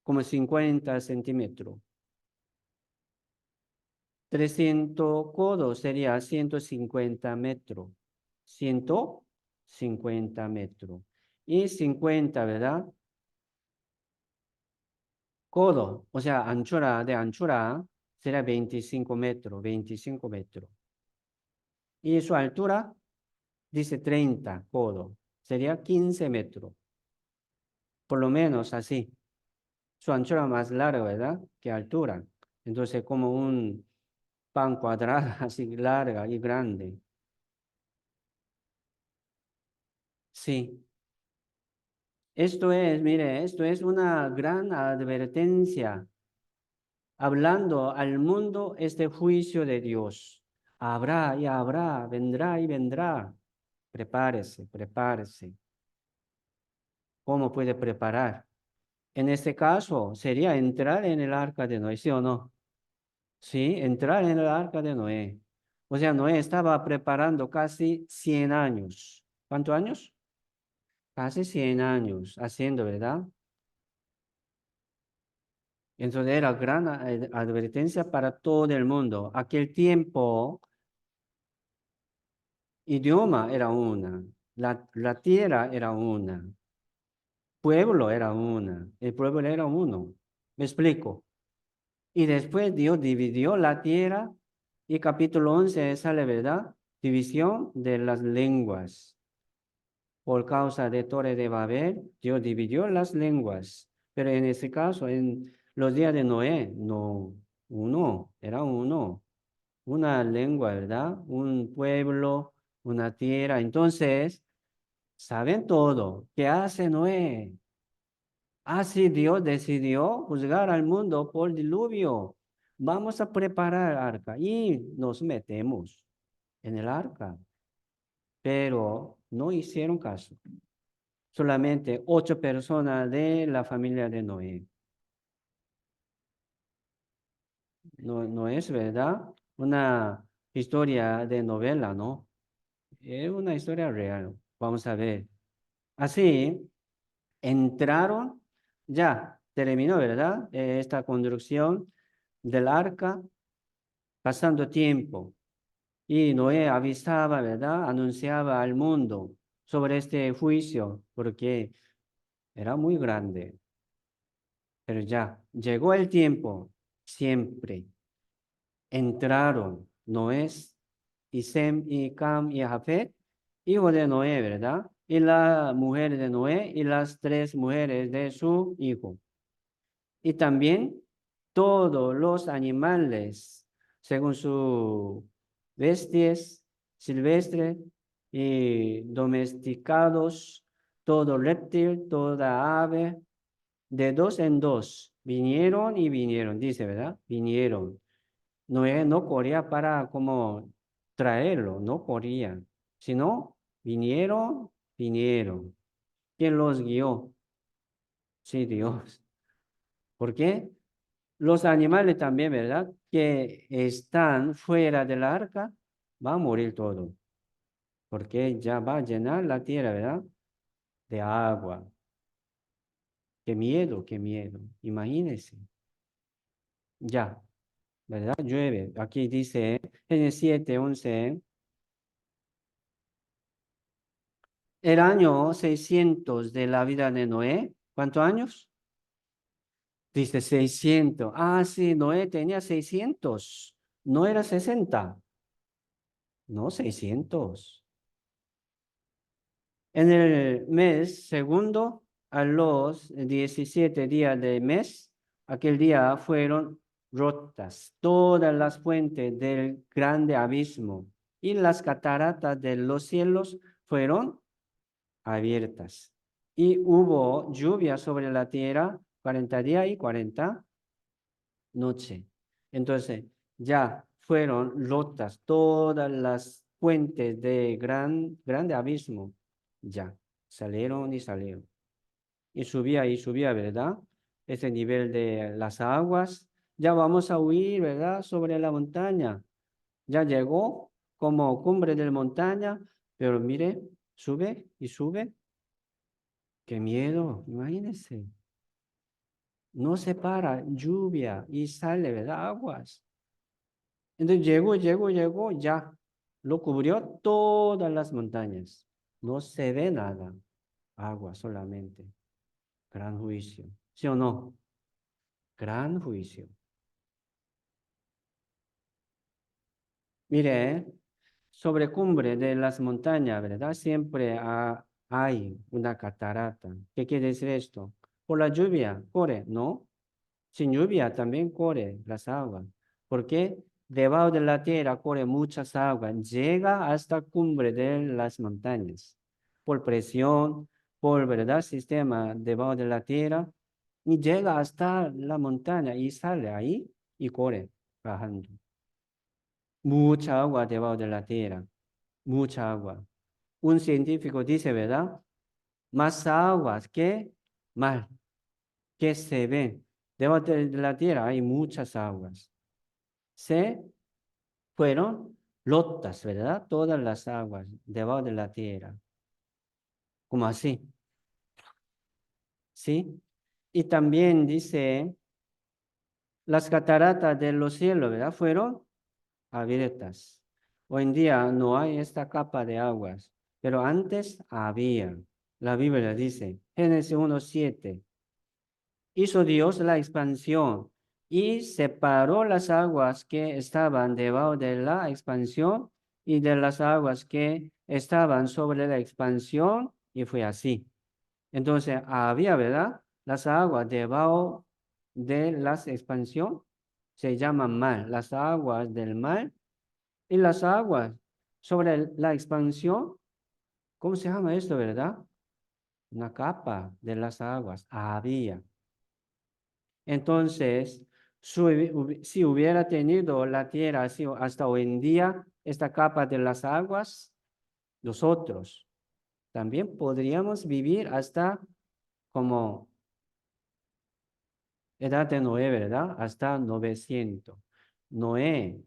como 50 centímetros. 300 codos sería 150 metros. 150 metros. Y 50, ¿verdad? Codo, o sea, anchura de anchura será 25 metros, 25 metros. Y su altura dice 30 codos, sería 15 metros. Por lo menos así. Su anchura más larga, ¿verdad? Que altura. Entonces, como un pan cuadrado, así larga y grande. Sí. Esto es, mire, esto es una gran advertencia. Hablando al mundo este juicio de Dios. Habrá y habrá, vendrá y vendrá. Prepárese, prepárese. ¿Cómo puede preparar? En este caso, sería entrar en el arca de Noé, ¿sí o no? Sí, entrar en el arca de Noé. O sea, Noé estaba preparando casi 100 años. ¿Cuántos años? Casi 100 años haciendo, ¿verdad? Entonces era gran advertencia para todo el mundo. Aquel tiempo, idioma era una, la tierra era una, pueblo era una, el pueblo era uno. ¿Me explico? Y después Dios dividió la tierra y capítulo 11 sale, ¿verdad? División de las lenguas. Por causa de Torre de Babel, Dios dividió las lenguas. Pero en este caso, en los días de Noé, no, uno, era uno. Una lengua, ¿verdad? Un pueblo, una tierra. Entonces, saben todo. ¿Qué hace Noé? Así Dios decidió juzgar al mundo por diluvio. Vamos a preparar arca y nos metemos en el arca. Pero no hicieron caso. Solamente 8 personas de la familia de Noé. No, no es verdad una historia de novela, ¿no? Es una historia real. Vamos a ver. Así, entraron, ya terminó, ¿verdad? Esta construcción del arca, pasando tiempo. Y Noé avisaba, ¿verdad? Anunciaba al mundo sobre este juicio, porque era muy grande. Pero ya, llegó el tiempo, siempre. Entraron Noé y Sem y Cam y Jafet, hijo de Noé, ¿verdad? Y la mujer de Noé y las 3 mujeres de su hijo. Y también todos los animales, según su bestias silvestres y domesticados, todo reptil, toda ave, de 2 en 2, vinieron y vinieron, dice, ¿verdad? Vinieron. Noé no corría para como traerlo, no corría, sino vinieron, vinieron. ¿Quién los guió? Sí, Dios. ¿Por qué? Los animales también, ¿verdad? Que están fuera del arca, va a morir todo, porque ya va a llenar la tierra, ¿verdad? De agua. Qué miedo. Imagínense. Ya, ¿verdad? Llueve. Aquí dice en el 7:11. El año 600 de la vida de Noé, ¿cuántos años? Dice 600. Ah, sí, Noé tenía 600. No era 60. No, 600. En el mes segundo, a los 17 días del mes, aquel día fueron rotas todas las fuentes del grande abismo y las cataratas de los cielos fueron abiertas. Y hubo lluvia sobre la tierra 40 días y 40 noches. Entonces, ya fueron rotas todas las fuentes de grande abismo. Ya, salieron y salieron. Y subía, ¿verdad? Ese nivel de las aguas. Ya vamos a huir, ¿verdad? Sobre la montaña. Ya llegó como cumbre de la montaña, pero mire, sube y sube. Qué miedo, imagínense. No se para, lluvia y sale, ¿verdad? Aguas. Entonces llegó, ya lo cubrió todas las montañas. No se ve nada, agua solamente. Gran juicio. ¿Sí o no? Gran juicio. Mire, sobre cumbre de las montañas, ¿verdad? Siempre hay una catarata. ¿Qué quiere decir esto? Por la lluvia, corre, ¿no? Sin lluvia también corre las aguas. ¿Por qué? Debajo de la tierra corre muchas aguas. Llega hasta cumbre de las montañas. Por presión, por, ¿verdad? Sistema debajo de la tierra. Y llega hasta la montaña y sale ahí y corre bajando. Mucha agua debajo de la tierra, mucha agua. Un científico dice, ¿verdad? Más aguas que mar, que se ven. Debajo de la tierra hay muchas aguas. Se fueron lotas, ¿verdad? Todas las aguas debajo de la tierra. Como así. ¿Sí? Y también dice, las cataratas de los cielos, ¿verdad? Fueron abiertas. Hoy en día no hay esta capa de aguas, pero antes había. La Biblia dice, Génesis 1:7, hizo Dios la expansión y separó las aguas que estaban debajo de la expansión y de las aguas que estaban sobre la expansión, y fue así. Entonces había, ¿verdad? Las aguas debajo de la expansión se llaman mar. Las aguas del mar y las aguas sobre la expansión, ¿cómo se llama esto, verdad? Una capa de las aguas había. Entonces, si hubiera tenido la tierra así hasta hoy en día, esta capa de las aguas, nosotros también podríamos vivir hasta como edad de Noé, ¿verdad? Hasta 900. Noé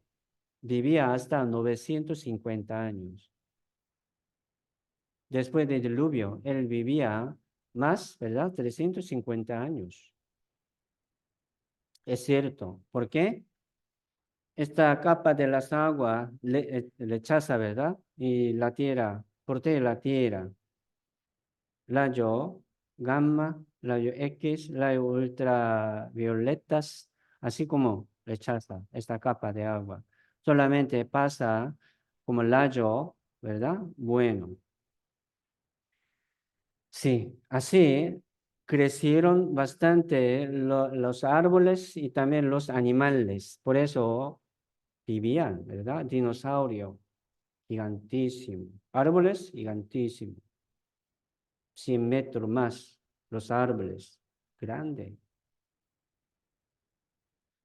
vivía hasta 950 años. Después del diluvio, él vivía más, ¿verdad? 350 años. Es cierto. ¿Por qué? Esta capa de las aguas rechaza, ¿verdad? Y la tierra, protege la tierra. Rayo gamma, rayo X, rayo ultravioletas, así como rechaza esta capa de agua. Solamente pasa como rayo, ¿verdad? Bueno. Sí, así crecieron bastante los árboles y también los animales. Por eso vivían, ¿verdad? Dinosaurio, gigantísimo. Árboles, gigantísimo. 100 metros más, los árboles, grande.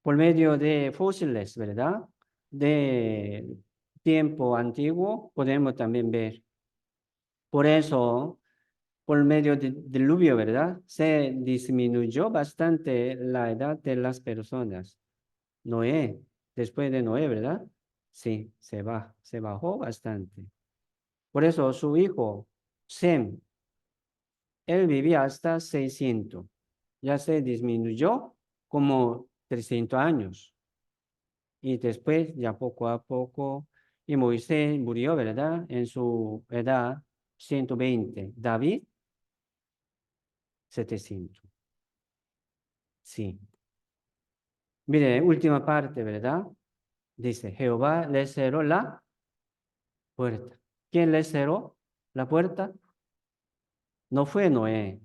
Por medio de fósiles, ¿verdad? De tiempo antiguo, podemos también ver. Por eso por medio del diluvio, ¿verdad? Se disminuyó bastante la edad de las personas. Noé, después de Noé, ¿verdad? Sí, se bajó bastante. Por eso su hijo, Sem, él vivía hasta 600. Ya se disminuyó como 300 años. Y después, ya poco a poco, y Moisés murió, ¿verdad? En su edad, 120. David, 700. Sí. Mire, última parte, ¿verdad? Dice, Jehová le cerró la puerta. ¿Quién le cerró la puerta? No fue Noé,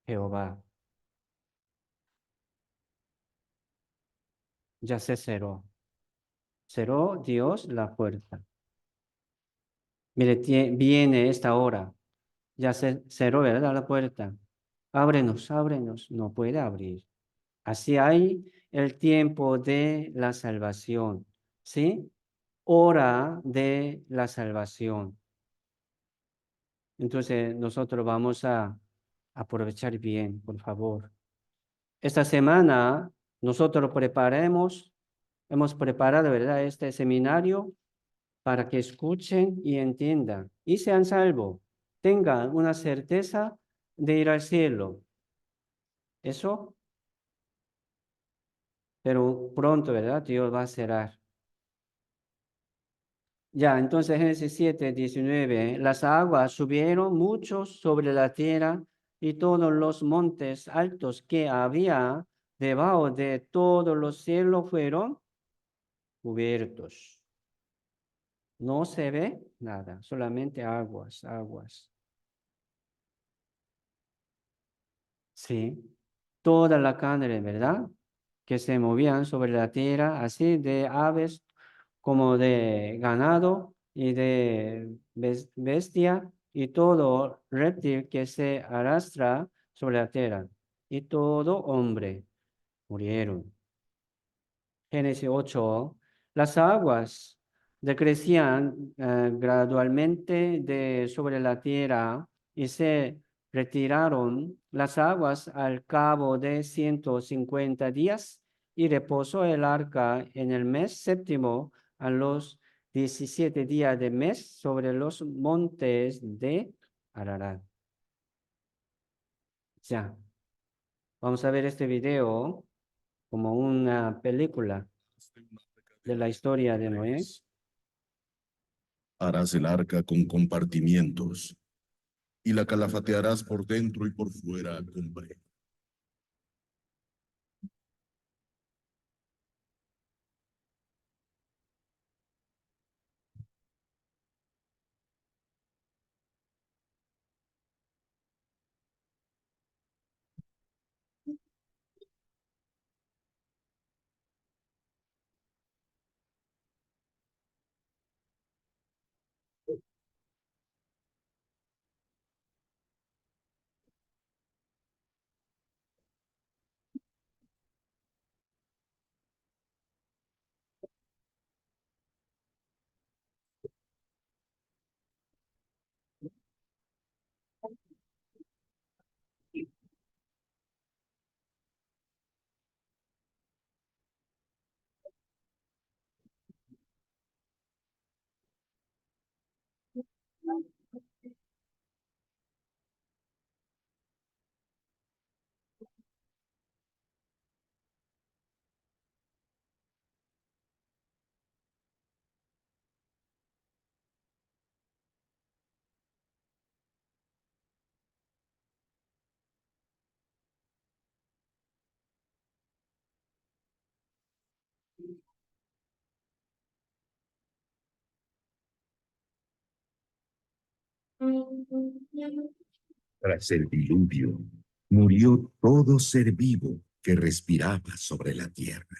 Jehová. Ya se cerró. Cerró Dios la puerta. Mire, viene esta hora. Ya se cerró, ¿verdad? La puerta. Ábrenos, ábrenos. No puede abrir. Así hay el tiempo de la salvación. ¿Sí? Hora de la salvación. Entonces, nosotros vamos a aprovechar bien, por favor. Esta semana nosotros hemos preparado, ¿verdad? Este seminario para que escuchen y entiendan y sean salvos. Tengan una certeza de ir al cielo. Eso, pero pronto, ¿verdad? Dios va a cerrar Ya, entonces Génesis 7:19, las aguas subieron mucho sobre la tierra y todos los montes altos que había debajo de todos los cielos fueron cubiertos. No se ve nada, solamente aguas, aguas. Sí, toda la carne, ¿verdad? Que se movían sobre la tierra, así de aves como de ganado y de bestia y todo reptil que se arrastra sobre la tierra y todo hombre murieron. Génesis 8, las aguas decrecían gradualmente de sobre la tierra y se retiraron las aguas al cabo de 150 días y reposó el arca en el mes séptimo a los 17 días de mes sobre los montes de Ararat. Ya, vamos a ver este video como una película de la historia de Noé. Harás el arca con compartimientos y la calafatearás por dentro y por fuera con brea. Tras el diluvio, murió todo ser vivo que respiraba sobre la tierra,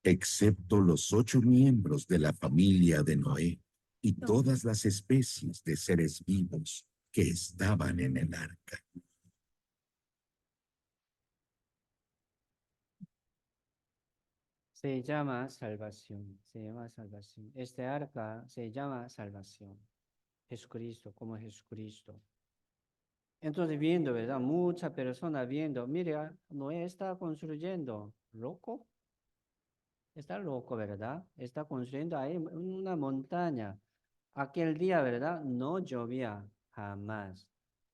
excepto los 8 miembros de la familia de Noé y todas las especies de seres vivos que estaban en el arca. Se llama salvación, se llama salvación. Este arca se llama salvación. Jesucristo, como Jesucristo. Entonces viendo, ¿verdad? Muchas personas viendo, mira, Noé está construyendo, loco, está loco, ¿verdad? Está construyendo ahí una montaña. Aquel día, ¿verdad? No llovía, jamás,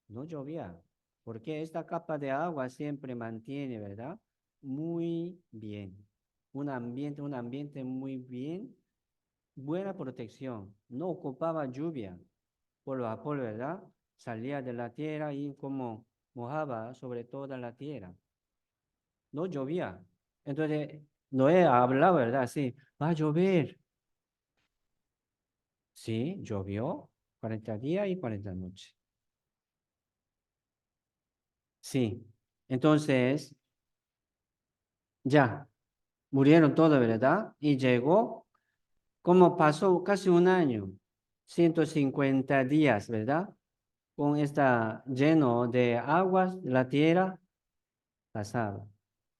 no llovía, porque esta capa de agua siempre mantiene, ¿verdad? Muy bien, un ambiente muy bien, buena protección, no ocupaba lluvia, polvo a polvo, ¿verdad? Salía de la tierra y como mojaba sobre toda la tierra. No llovía. Entonces, Noé hablaba, ¿verdad? Sí, va a llover. Sí, llovió 40 días y 40 noches. Sí. Entonces, ya, murieron todos, ¿verdad? Y llegó, como pasó casi un año, 150 días, ¿verdad? Con esta lleno de aguas, la tierra pasaba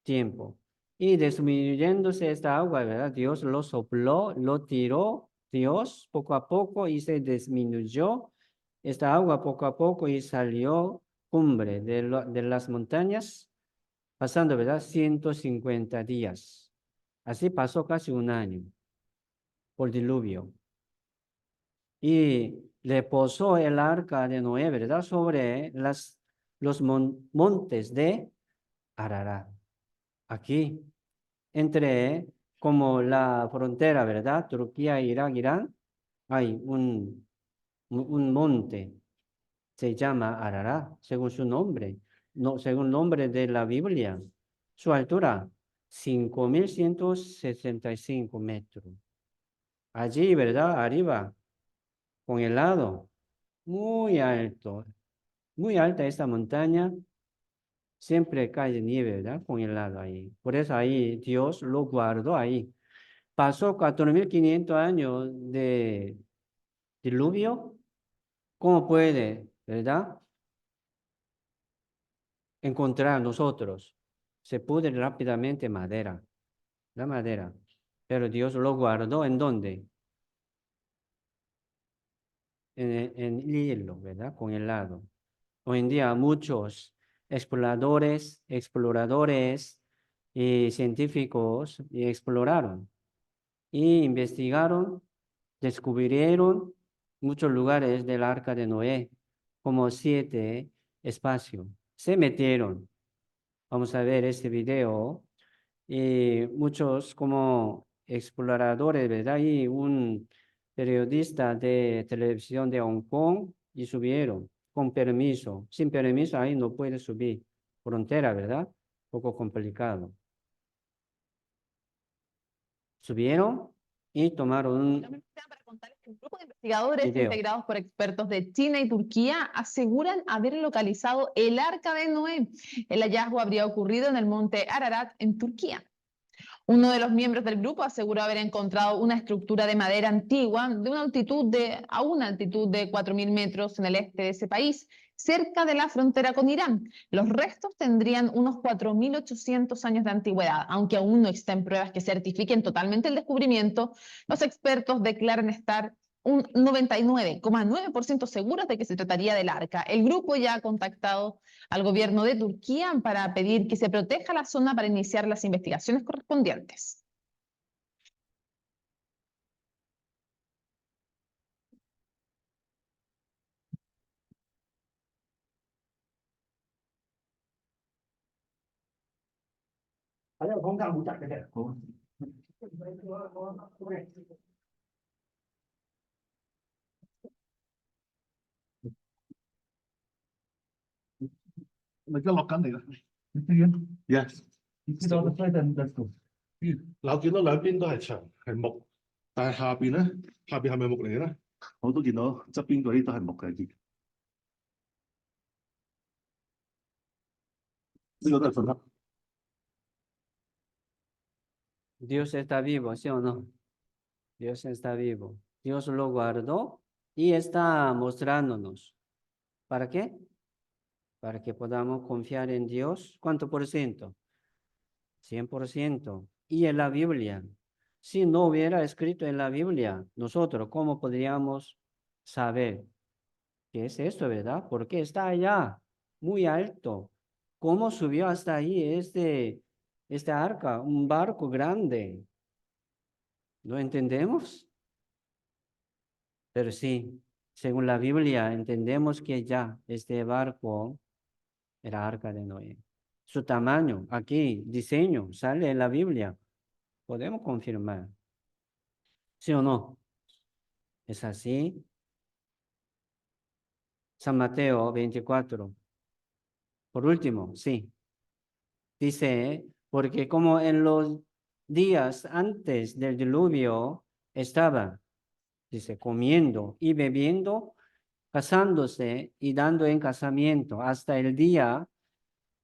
tiempo. Y disminuyéndose esta agua, ¿verdad? Dios lo sopló, lo tiró, Dios poco a poco y se disminuyó esta agua poco a poco y salió cumbre de las montañas, pasando, ¿verdad? 150 días. Así pasó casi un año por diluvio. Y le posó el arca de Noé, ¿verdad? Sobre los montes de Ararat. Aquí, entre como la frontera, ¿verdad? Turquía, Irak, Irán. hay un monte, se llama Ararat, según su nombre, no, según el nombre de la Biblia. Su altura, 5.165 metros. Allí, ¿verdad? Arriba, con el lado, muy alto, muy alta esta montaña. Siempre cae nieve, ¿verdad? Con el lado ahí. Por eso ahí Dios lo guardó ahí. Pasó 4.500 años de diluvio. ¿Cómo puede, verdad? Encontrar nosotros. Se pudre rápidamente madera, la madera. Pero Dios lo guardó ¿en dónde? En hielo, ¿verdad? Con el lado. Hoy en día muchos exploradores y científicos exploraron y investigaron, descubrieron muchos lugares del Arca de Noé, como 7 espacios. Se metieron. Vamos a ver este video. Y muchos como exploradores, ¿verdad? Y un periodista de televisión de Hong Kong y subieron con permiso. Sin permiso ahí no puede subir. Frontera, ¿verdad? Poco complicado. Subieron y tomaron un Para contarles que un grupo de investigadores video. integrados por expertos de China y Turquía aseguran haber localizado el Arca de Noé. El hallazgo habría ocurrido en el monte Ararat, en Turquía. Uno de los miembros del grupo aseguró haber encontrado una estructura de madera antigua a una altitud de 4.000 metros en el este de ese país, cerca de la frontera con Irán. Los restos tendrían unos 4.800 años de antigüedad, aunque aún no existen pruebas que certifiquen totalmente el descubrimiento. Los expertos declaran estar un 99,9% seguros de que se trataría del arca. El grupo ya ha contactado al gobierno de Turquía para pedir que se proteja la zona para iniciar las investigaciones correspondientes. Yes，知道啦，嗱，我見到兩邊都係牆係木，但係下邊咧，下邊係咪木嚟嘅咧？我都見到側邊嗰啲都係木嘅，呢個都係粉黑。Dios está vivo, ¿sí o no? Dios está vivo. Dios lo guardó y está mostrándonos. ¿Para qué? Para que podamos confiar en Dios. ¿Cuánto por ciento? 100%. Y en la Biblia. Si no hubiera escrito en la Biblia, nosotros, ¿cómo podríamos saber qué es esto, verdad? Porque está allá, muy alto. ¿Cómo subió hasta ahí este arca? Un barco grande. ¿No entendemos? Pero sí, según la Biblia, entendemos que ya este barco era arca de Noé. Su tamaño, aquí, diseño, sale en la Biblia. Podemos confirmar. ¿Sí o no? ¿Es así? San Mateo 24. Por último, sí. Dice, porque como en los días antes del diluvio estaba, dice, comiendo y bebiendo, casándose y dando en casamiento hasta el día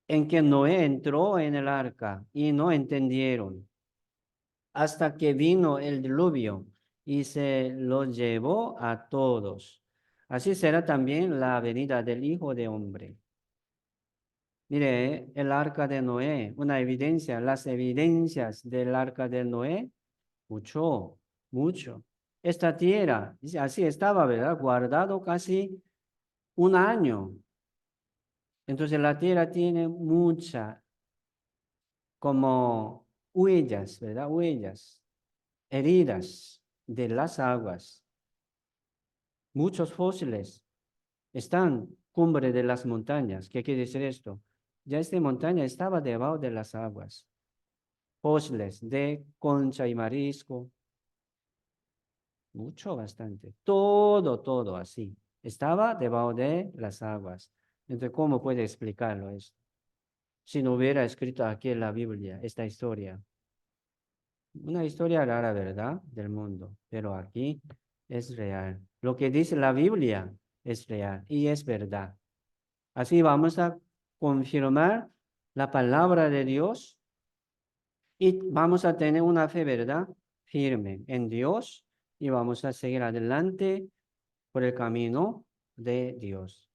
en que Noé entró en el arca y no entendieron, hasta que vino el diluvio y se los llevó a todos. Así será también la venida del Hijo de Hombre. Mire, el arca de Noé, una evidencia, las evidencias del arca de Noé, mucho, mucho. Esta tierra, así estaba, ¿verdad? Guardado casi un año. Entonces la tierra tiene mucha, como huellas, ¿verdad? Huellas, heridas de las aguas. Muchos fósiles están cumbre de las montañas. ¿Qué quiere decir esto? Ya esta montaña estaba debajo de las aguas. Fósiles de concha y marisco. mucho, bastante. Todo así. Estaba debajo de las aguas. Entonces, ¿cómo puede explicarlo esto? Si no hubiera escrito aquí en la Biblia esta historia. Una historia rara, ¿verdad? Del mundo, pero aquí es real. Lo que dice la Biblia es real y es verdad. Así vamos a confirmar la palabra de Dios y vamos a tener una fe, ¿verdad? Firme en Dios y vamos a seguir adelante por el camino de Dios,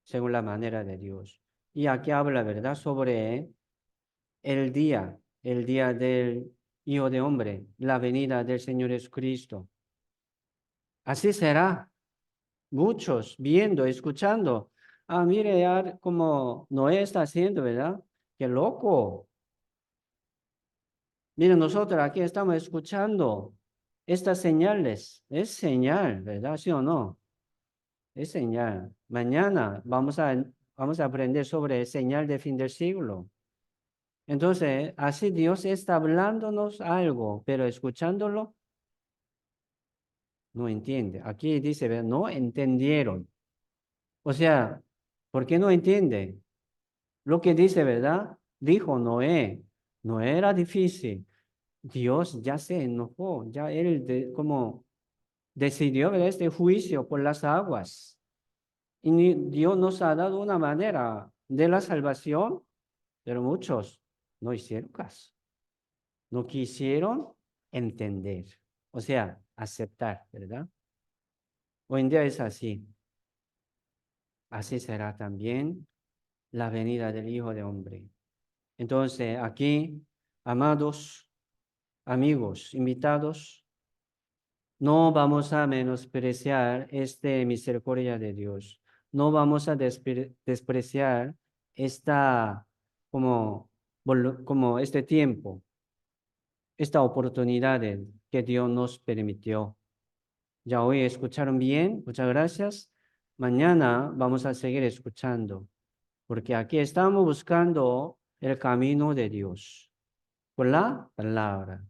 según la manera de Dios. Y aquí habla, ¿verdad? Sobre el día del Hijo de Hombre, la venida del Señor Jesucristo. Así será. Muchos viendo, escuchando. Ah, mire ya como Noé está haciendo, ¿verdad? Qué loco. Mire, nosotros aquí estamos escuchando estas señales. Es señal, ¿verdad? ¿Sí o no? Es señal. Mañana vamos a aprender sobre señal de fin del siglo. Entonces, así Dios está hablándonos algo, pero escuchándolo, no entiende. Aquí dice, ¿verdad? No entendieron. O sea, ¿por qué no entiende? Lo que dice, ¿verdad? Dijo Noé. No era difícil. Dios ya se enojó, ya él como decidió ver este juicio por las aguas. Y Dios nos ha dado una manera de la salvación, pero muchos no hicieron caso. No quisieron entender, o sea, aceptar, ¿verdad? Hoy en día es así. Así será también la venida del Hijo de Hombre. Entonces, aquí, amados amigos, invitados, no vamos a menospreciar esta misericordia de Dios. No vamos a despreciar esta, como este tiempo, esta oportunidad que Dios nos permitió. Ya hoy escucharon bien, muchas gracias. Mañana vamos a seguir escuchando, porque aquí estamos buscando el camino de Dios por la palabra.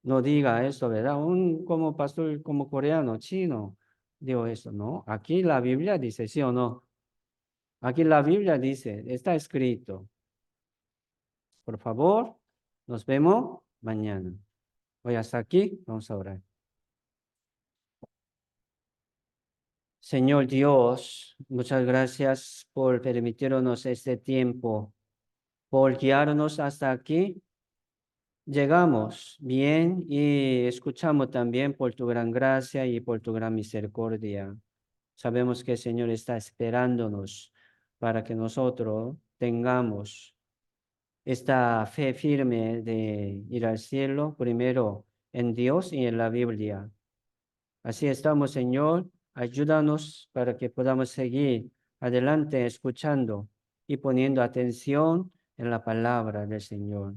No diga eso, ¿verdad? Un como pastor, como coreano, chino, digo eso, ¿no? Aquí la Biblia dice, ¿sí o no? Aquí la Biblia dice, está escrito. Por favor, nos vemos mañana. Hoy hasta aquí, vamos a orar. Señor Dios, muchas gracias por permitirnos este tiempo, por guiarnos hasta aquí. Llegamos bien y escuchamos también por tu gran gracia y por tu gran misericordia. Sabemos que el Señor está esperándonos para que nosotros tengamos esta fe firme de ir al cielo, primero en Dios y en la Biblia. Así estamos, Señor. Ayúdanos para que podamos seguir adelante escuchando y poniendo atención en la palabra del Señor.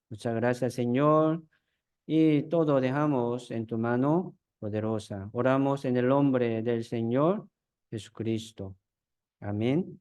Muchas gracias, Señor. Y todo dejamos en tu mano poderosa. Oramos en el nombre del Señor Jesucristo. Amén.